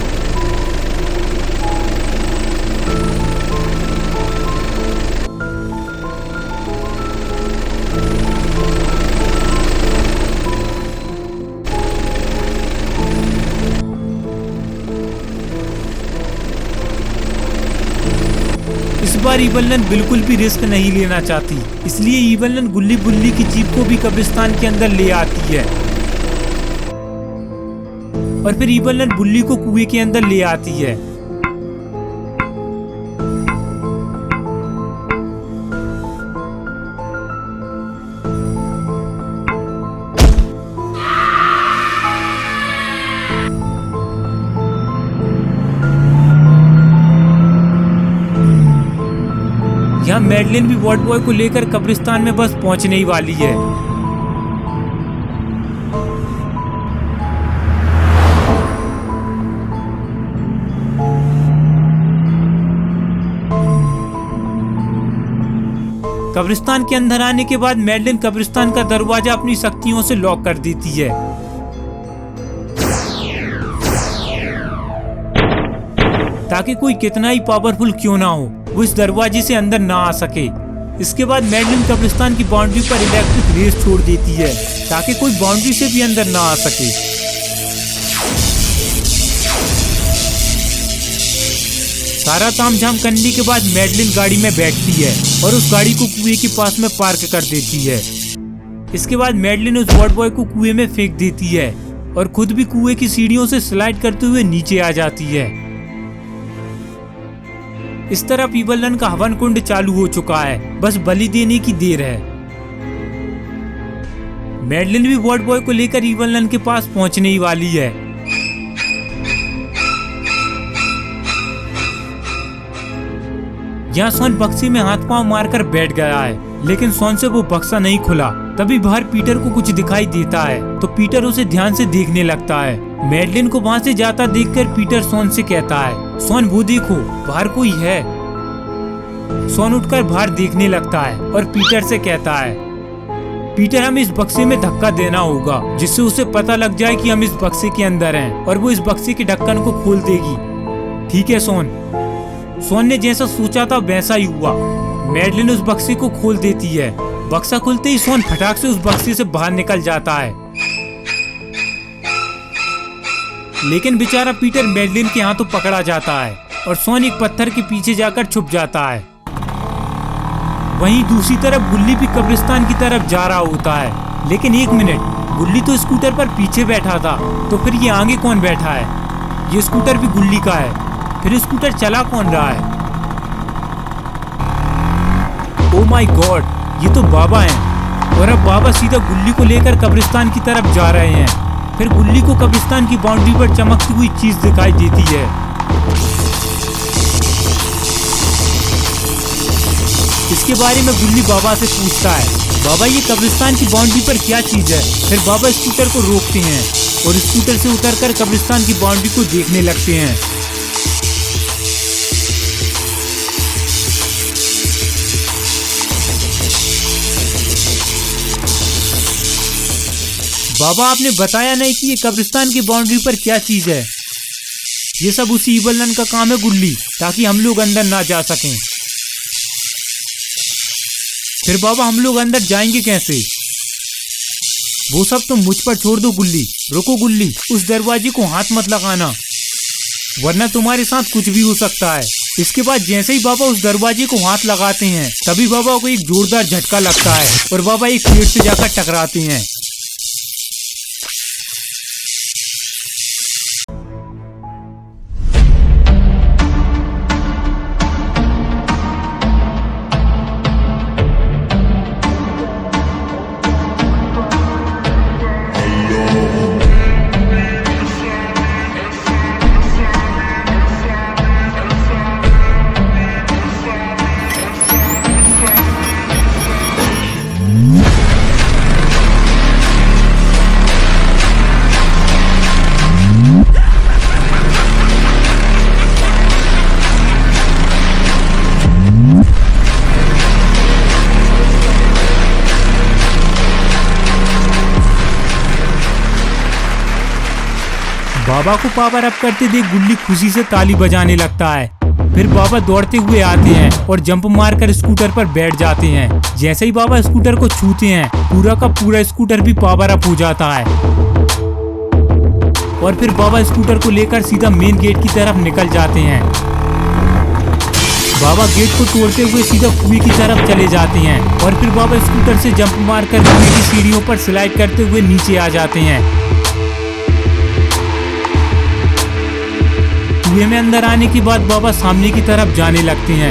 इस बार ईवल नन बिल्कुल भी रिस्क नहीं लेना चाहती, इसलिए ईवल नन गुल्ली बुल्ली की जीप को भी कब्रिस्तान के अंदर ले आती है और फिर ईवल नन बुल्ली को कुएं के अंदर ले आती है। यहाँ मैडलिन भी वॉर्ड बॉय को लेकर कब्रिस्तान में बस पहुंचने ही वाली है। कब्रिस्तान के अंदर आने के बाद मैडलिन कब्रिस्तान का दरवाजा अपनी शक्तियों से लॉक कर देती है। ताकि कोई कितना ही पावरफुल क्यों ना हो, वो इस दरवाजे से अंदर ना आ सके। इसके बाद मैडलिन कब्रिस्तान की बाउंड्री पर इलेक्ट्रिक रेस छोड़ देती है ताकि कोई बाउंड्री से भी अंदर ना आ सके। सारा तामझाम करने के बाद मैडलिन गाड़ी में बैठती है और उस गाड़ी को कुएं के पास में पार्क कर देती है। इसके बाद मैडलिन उस वॉर्ड बॉय को कुएं में फेंक देती है और खुद भी कुएं की सीढ़ियों से स्लाइड करते हुए नीचे आ जाती है। इस तरफ ईवल नन का हवन कुंड चालू हो चुका है, बस बलि देने की देर है। मैडलिन भी वॉर्ड बॉय को लेकर ईवल नन के पास पहुंचने ही वाली है। यहाँ सोन बक्से में हाथ पांव मारकर बैठ गया है, लेकिन सोन से वो बक्सा नहीं खुला। तभी बाहर पीटर को कुछ दिखाई देता है तो पीटर उसे ध्यान से देखने लगता है। मैडलिन को वहाँ से जाता देखकर पीटर सोन से कहता है, सोन वो देखो बाहर कोई है। सोन उठकर बाहर देखने लगता है और पीटर से कहता है, पीटर हमें इस बक्से में धक्का देना होगा जिससे उसे पता लग जाए कि हम इस बक्से के अंदर हैं और वो इस बक्से के ढक्कन को खोल देगी। ठीक है सोन। सोन ने जैसा सोचा था वैसा ही हुआ। मैडलिन उस बक्से को खोल देती है। बक्सा खुलते ही सोन फटाक से उस बक्से से बाहर निकल जाता है, लेकिन बेचारा पीटर मैडलिन के हाथों पकड़ा जाता है और सोन एक पत्थर के पीछे जाकर छुप जाता है। वहीं दूसरी तरफ गुल्ली भी कब्रिस्तान की तरफ जा रहा होता है। लेकिन एक मिनट, गुल्ली तो स्कूटर पर पीछे बैठा था, तो फिर ये आगे कौन बैठा है? ये स्कूटर भी गुल्ली का है, फिर स्कूटर चला कौन रहा है? ओ माय गॉड, ये तो बाबा हैं। और अब बाबा सीधा गुल्ली को लेकर कब्रिस्तान की तरफ जा रहे हैं। फिर गुल्ली को कब्रिस्तान की बाउंड्री पर चमकती हुई चीज दिखाई देती है। इसके बारे में गुल्ली बाबा से पूछता है, बाबा ये कब्रिस्तान की बाउंड्री पर क्या चीज है? फिर बाबा स्कूटर को रोकते हैं और स्कूटर से उतरकर कब्रिस्तान की बाउंड्री को देखने लगते हैं। बाबा आपने बताया नहीं कि ये कब्रिस्तान की बाउंड्री पर क्या चीज है। ये सब उसी ईवल नन का काम है गुल्ली, ताकि हम लोग अंदर ना जा सकें। फिर बाबा हम लोग अंदर जाएंगे कैसे? वो सब तुम मुझ पर छोड़ दो गुल्ली। रुको गुल्ली, उस दरवाजे को हाथ मत लगाना, वरना तुम्हारे साथ कुछ भी हो सकता है। इसके बाद जैसे ही बाबा उस दरवाजे को हाथ लगाते हैं, तभी बाबा को एक जोरदार झटका लगता है और बाबा एक पेड़ से जाकर टकराते हैं। बाबा को पावर अप करते देख गुल्ली खुशी से ताली बजाने लगता है। फिर बाबा दौड़ते हुए आते हैं और जंप मारकर स्कूटर पर बैठ जाते हैं। जैसे ही बाबा स्कूटर को छूते हैं, पूरा का पूरा स्कूटर भी पावर अप हो जाता है और फिर बाबा स्कूटर को लेकर सीधा मेन गेट की तरफ निकल जाते हैं। बाबा गेट को तोड़ते हुए सीधा कुएं की तरफ चले जाते हैं और फिर बाबा स्कूटर से जंप मारकर कुएं की सीढ़ियों पर स्लाइड करते हुए नीचे आ जाते हैं। कुएं में अंदर आने के बाद बाबा सामने की तरफ जाने लगते हैं।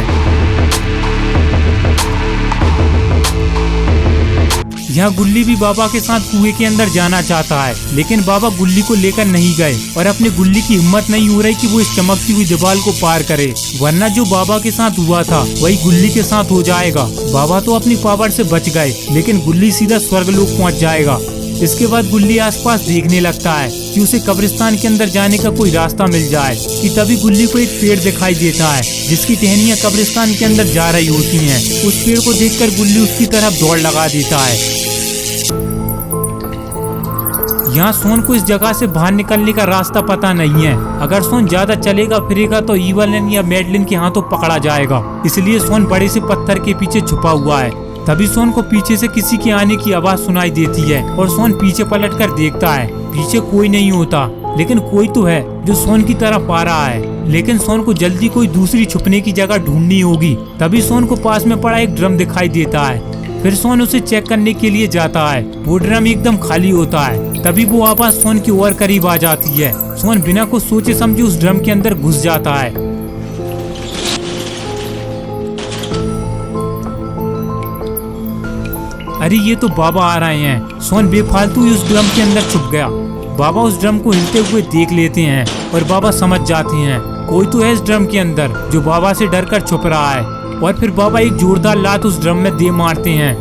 यहाँ गुल्ली भी बाबा के साथ कुएं के अंदर जाना चाहता है, लेकिन बाबा गुल्ली को लेकर नहीं गए और अपने गुल्ली की हिम्मत नहीं हो रही कि वो इस चमकती हुई दीवार को पार करे, वरना जो बाबा के साथ हुआ था वही गुल्ली के साथ हो जाएगा। बाबा तो अपनी पावर से बच गए, लेकिन गुल्ली सीधा स्वर्गलोक पहुँच जाएगा। इसके बाद गुल्ली आसपास देखने लगता है कि उसे कब्रिस्तान के अंदर जाने का कोई रास्ता मिल जाए कि तभी गुल्ली को एक पेड़ दिखाई देता है जिसकी टहनियाँ कब्रिस्तान के अंदर जा रही होती हैं। उस पेड़ को देखकर गुल्ली उसकी तरफ दौड़ लगा देता है। यहाँ सोन को इस जगह से बाहर निकलने का रास्ता पता नहीं है। अगर सोन ज्यादा चलेगा फिरेगा तो ईवलन या मैडलिन के हाथों पकड़ा जाएगा, इसलिए सोन बड़े से पत्थर के पीछे छुपा हुआ है। तभी सोन को पीछे से किसी के आने की आवाज सुनाई देती है और सोन पीछे पलटकर देखता है। पीछे कोई नहीं होता, लेकिन कोई तो है जो सोन की तरफ आ रहा है। लेकिन सोन को जल्दी कोई दूसरी छुपने की जगह ढूंढनी होगी। तभी सोन को पास में पड़ा एक ड्रम दिखाई देता है। फिर सोन उसे चेक करने के लिए जाता है। वो ड्रम एकदम खाली होता है। तभी वो आवाज सोन की और करीब आ जाती है। सोन बिना कुछ सोचे समझे उस ड्रम के अंदर घुस जाता है। अरे ये तो बाबा आ रहे हैं। सोन बेफालतू ही उस ड्रम के अंदर छुप गया। बाबा उस ड्रम को हिलते हुए देख लेते हैं और बाबा समझ जाते हैं कोई तो है इस ड्रम के अंदर जो बाबा से डरकर छुप रहा है। और फिर बाबा एक जोरदार लात उस ड्रम में दे मारते हैं,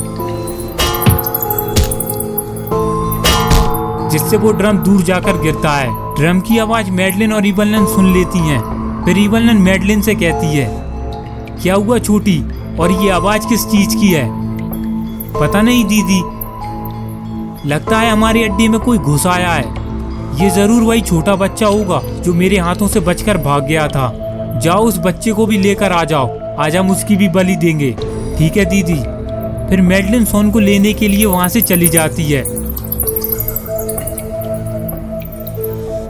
जिससे वो ड्रम दूर जाकर गिरता है। ड्रम की आवाज मैडलिन और इवलनन सुन लेती हैं। फिर इवलनन मैडलिन से कहती है, क्या हुआ छोटी, और ये आवाज किस चीज की है? पता नहीं दीदी, लगता है हमारे अड्डे में कोई घुस आया है। ये जरूर वही छोटा बच्चा होगा जो मेरे हाथों से बचकर भाग गया था। जाओ उस बच्चे को भी लेकर आ जाओ, आज हम उसकी भी बलि देंगे। ठीक है दीदी। फिर मैडलिन सोन को लेने के लिए वहां से चली जाती है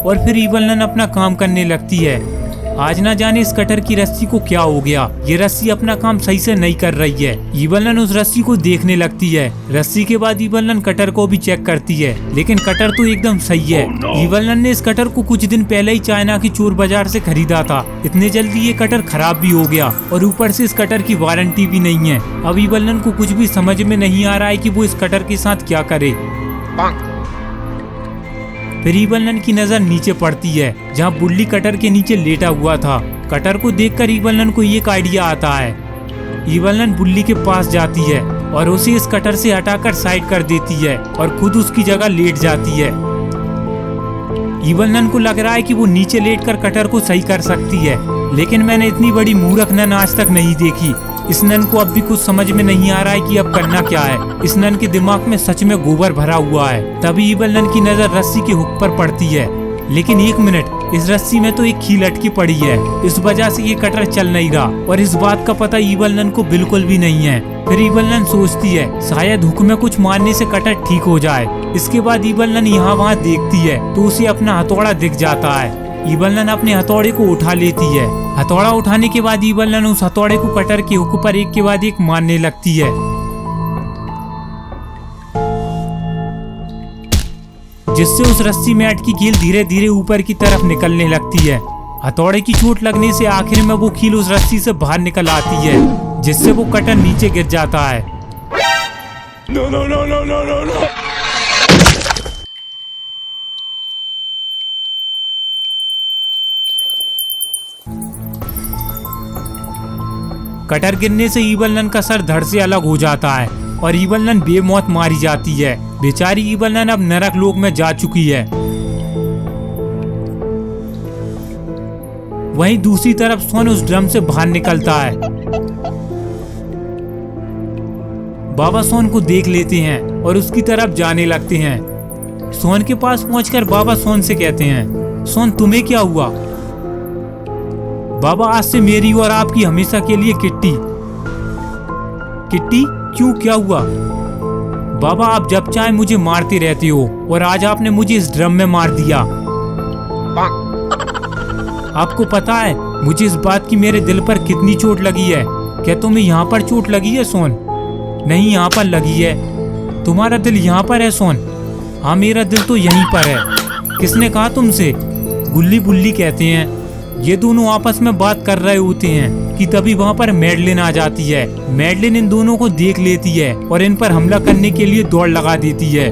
और फिर इवलनन अपना काम करने लगती है। आज ना जाने इस कटर की रस्सी को क्या हो गया, ये रस्सी अपना काम सही से नहीं कर रही है। इवलनन उस रस्सी को देखने लगती है। रस्सी के बाद इवलनन कटर को भी चेक करती है, लेकिन कटर तो एकदम सही है। इवलनन ने इस कटर को कुछ दिन पहले ही चाइना की चोर बाजार से खरीदा था। इतने जल्दी ये कटर खराब भी हो गया और ऊपर से इस कटर की वारंटी भी नहीं है। अब इवलनन को कुछ भी समझ में नहीं आ रहा है कि वो इस कटर के साथ क्या करे। फिर इवलनन की नजर नीचे पड़ती है, जहाँ बुल्ली कटर के नीचे लेटा हुआ था। कटर को देखकर इवलनन को एक आइडिया आता है। इवलनन बुल्ली के पास जाती है और उसे इस कटर से हटाकर साइड कर देती है और खुद उसकी जगह लेट जाती है। इवलनन को लग रहा है कि वो नीचे लेटकर कटर को सही कर सकती है, लेकिन मैंने इतनी बड़ी मूर्ख नन आज तक नहीं देखी। इस नन को अब भी कुछ समझ में नहीं आ रहा है कि अब करना क्या है। इस नन के दिमाग में सच में गोबर भरा हुआ है। तभी इवलनन की नजर रस्सी के हुक पर पड़ती है, लेकिन एक मिनट, इस रस्सी में तो एक खील अटकी पड़ी है। इस वजह से ये कटर चल नहीं रहा और इस बात का पता इवलनन को बिल्कुल भी नहीं है। फिर इवलनन सोचती है शायद हुक में कुछ मारने से कटर ठीक हो जाए। इसके बाद इवलनन यहाँ वहाँ देखती है तो उसे अपना हथौड़ा दिख जाता है। इवलनन अपने हथौड़े को उठा लेती है। हथौड़ा उठाने के बाद इवलनन उस हथौड़े को कटर के हुक पर एक के बाद एक मारने लगती है, जिससे उस रस्सी में अटकी कील धीरे धीरे ऊपर की तरफ निकलने लगती है। हथौड़े की चोट लगने से आखिर में वो कील उस रस्सी से बाहर निकल आती है, जिससे वो कटर नीचे गिर जाता है। No, no, no, no, no, no, no. Cutter गिरने से इवलनन का सर धड़ से अलग हो जाता है और इवलनन बेमौत मारी जाती है। बेचारी इवलनन अब नरक लोक में जा चुकी है। वहीं दूसरी तरफ सोन उस ड्रम से बाहर निकलता है। बाबा सोन को देख लेते हैं और उसकी तरफ जाने लगते हैं। सोन के पास पहुंचकर बाबा सोन से कहते हैं, सोन तुम्हें क्या हुआ? बाबा आज से मेरी और आपकी हमेशा के लिए किट्टी। किट्टी? क्यों, क्या हुआ? बाबा आप जब चाहे मुझे मारते रहते हो और आज आपने मुझे इस ड्रम में मार दिया। आपको पता है मुझे इस बात की मेरे दिल पर कितनी चोट लगी है। क्या तुम्हें यहाँ पर चोट लगी है सोन? नहीं, यहाँ पर लगी है। तुम्हारा दिल यहाँ पर है सोन? हाँ, मेरा दिल तो यहीं पर है। किसने कहा तुमसे? गुल्ली बुल्ली कहते हैं। ये दोनों आपस में बात कर रहे होते हैं कि तभी वहाँ पर मैडलिन आ जाती है। मैडलिन इन दोनों को देख लेती है और इन पर हमला करने के लिए दौड़ लगा देती है।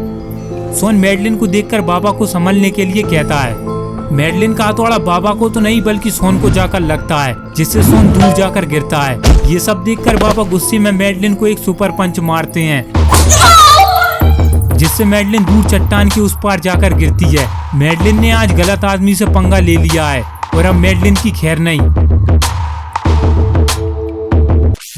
सोन मैडलिन को देखकर बाबा को संभलने के लिए कहता है। मैडलिन का हथौड़ा बाबा को तो नहीं बल्कि सोन को जाकर लगता है, जिससे सोन दूर जाकर गिरता है। ये सब देखकर बाबा गुस्से में मैडलिन को एक सुपर पंच मारते हैं, जिससे मैडलिन दूर चट्टान के उस पार जाकर गिरती है। मैडलिन ने आज गलत आदमी से पंगा ले लिया है और अब मैडलिन की खैर नहीं।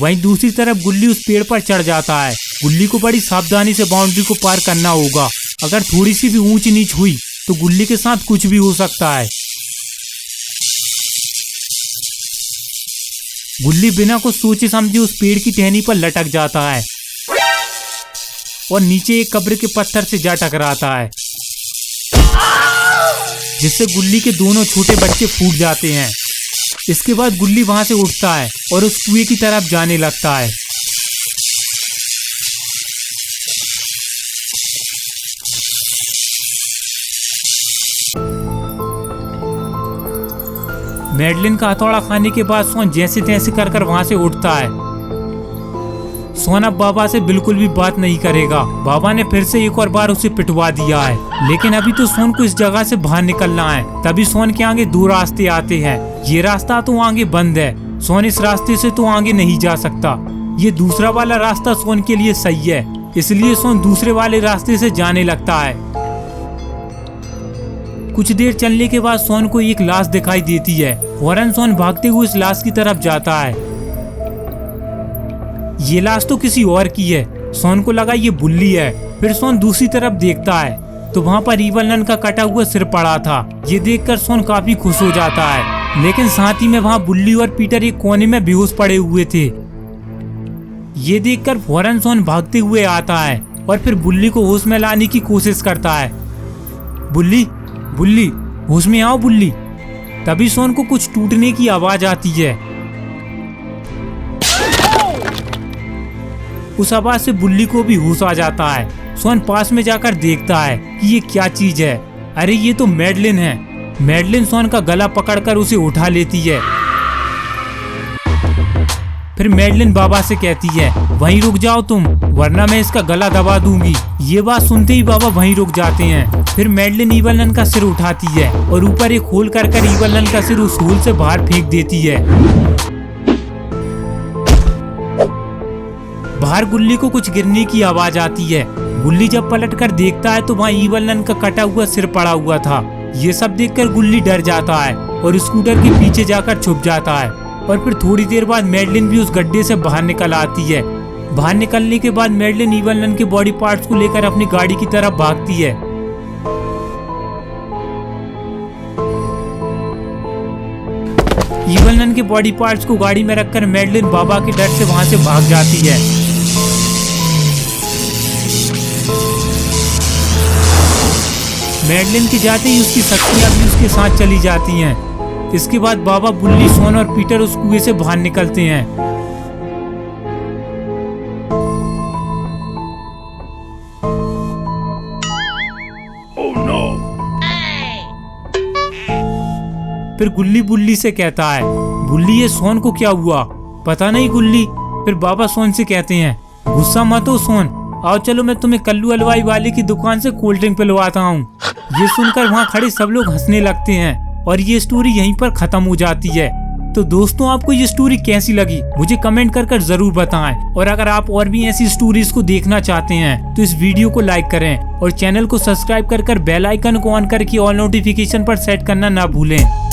वहीं दूसरी तरफ गुल्ली उस पेड़ पर चढ़ जाता है। गुल्ली को बड़ी सावधानी से बाउंड्री को पार करना होगा। अगर थोड़ी सी भी ऊंच नीच हुई तो गुल्ली के साथ कुछ भी हो सकता है। गुल्ली बिना कुछ सोचे समझे उस पेड़ की टहनी पर लटक जाता है और नीचे एक कब्र के पत्थर से जा टकराता है, जिससे गुल्ली के दोनों छोटे बच्चे फूट जाते हैं। इसके बाद गुल्ली वहां से उठता है और उस कुएं की तरफ जाने लगता है। मैडलिन का हथौड़ा खाने के बाद सोन जैसे तैसे कर वहां से उठता है। सोन अब बाबा से बिल्कुल भी बात नहीं करेगा। बाबा ने फिर से एक और बार उसे पिटवा दिया है, लेकिन अभी तो सोन को इस जगह से बाहर निकलना है। तभी सोन के आगे दो रास्ते आते हैं। ये रास्ता तो आगे बंद है। सोन इस रास्ते से तो आगे नहीं जा सकता, ये दूसरा वाला रास्ता सोन के लिए सही है, इसलिए सोन दूसरे वाले रास्ते से जाने लगता है। कुछ देर चलने के बाद सोन को एक लाश दिखाई देती है। फौरन सोन भागते हुए इस लाश की तरफ जाता है। ये लाश तो किसी और की है। सोन को लगा ये बुल्ली है। फिर सोन दूसरी तरफ देखता है तो वहाँ पर ईवल नन का कटा हुआ सिर पड़ा था। ये देखकर सोन काफी खुश हो जाता है, लेकिन साथ ही में वहाँ बुल्ली और पीटर एक कोने में बेहोश पड़े हुए थे। ये देखकर फौरन सोन भागते हुए आता है और फिर बुल्ली को होश में लाने की कोशिश करता है। बुल्ली, बुल्ली, होश में आओ बुल्ली। तभी सोन को कुछ टूटने की आवाज आती है। उस आवाज से बुल्ली को भी होश आ जाता है। सोन पास में जाकर देखता है कि ये क्या चीज है। अरे ये तो मैडलिन है। मैडलिन सोन का गला पकड़कर उसे उठा लेती है। फिर मैडलिन बाबा से कहती है, वहीं रुक जाओ तुम, वरना मैं इसका गला दबा दूंगी। ये बात सुनते ही बाबा वहीं रुक जाते हैं। फिर मैडलिन ईवल नन का सिर उठाती है और ऊपर एक होल कर ईवल नन का सिर उस होल से बाहर फेंक देती है। बाहर गुल्ली को कुछ गिरने की आवाज आती है। गुल्ली जब पलट कर देखता है तो वहाँ ईवल नन का कटा हुआ सिर पड़ा हुआ था। ये सब देखकर गुल्ली डर जाता है और स्कूटर के पीछे जाकर छुप जाता है। और फिर थोड़ी देर बाद मैडलिन भी उस गड्ढे से बाहर निकल आती है। बाहर निकलने के बाद मैडलिन ईवल नन के बॉडी पार्ट्स को लेकर अपनी गाड़ी की तरफ भागती है। ईवल नन के बॉडी पार्ट्स को गाड़ी में रखकर मैडलिन बाबा के डर से वहां से भाग जाती है। मैडलिन के जाते ही उसकी शक्तियां भी उसके साथ चली जाती हैं। इसके बाद बाबा, बुल्ली, सोन और पीटर उस कुएं से बाहर निकलते हैं। फिर गुल्ली बुल्ली से कहता है, बुल्ली ये सोन को क्या हुआ? पता नहीं गुल्ली। फिर बाबा सोन से कहते हैं, गुस्सा मत हो सोन, आओ चलो मैं तुम्हें कल्लू हलवाई वाले की दुकान से कोल्ड ड्रिंक पिलवाता हूँ। ये सुनकर वहाँ खड़े सब लोग हंसने लगते हैं और ये स्टोरी यहीं पर खत्म हो जाती है। तो दोस्तों, आपको ये स्टोरी कैसी लगी मुझे कमेंट कर जरूर बताएं। और अगर आप और भी ऐसी स्टोरीज को देखना चाहते हैं तो इस वीडियो को लाइक करें और चैनल को सब्सक्राइब कर बेल आइकन को ऑन करके ऑल नोटिफिकेशन पर सेट करना ना भूलें।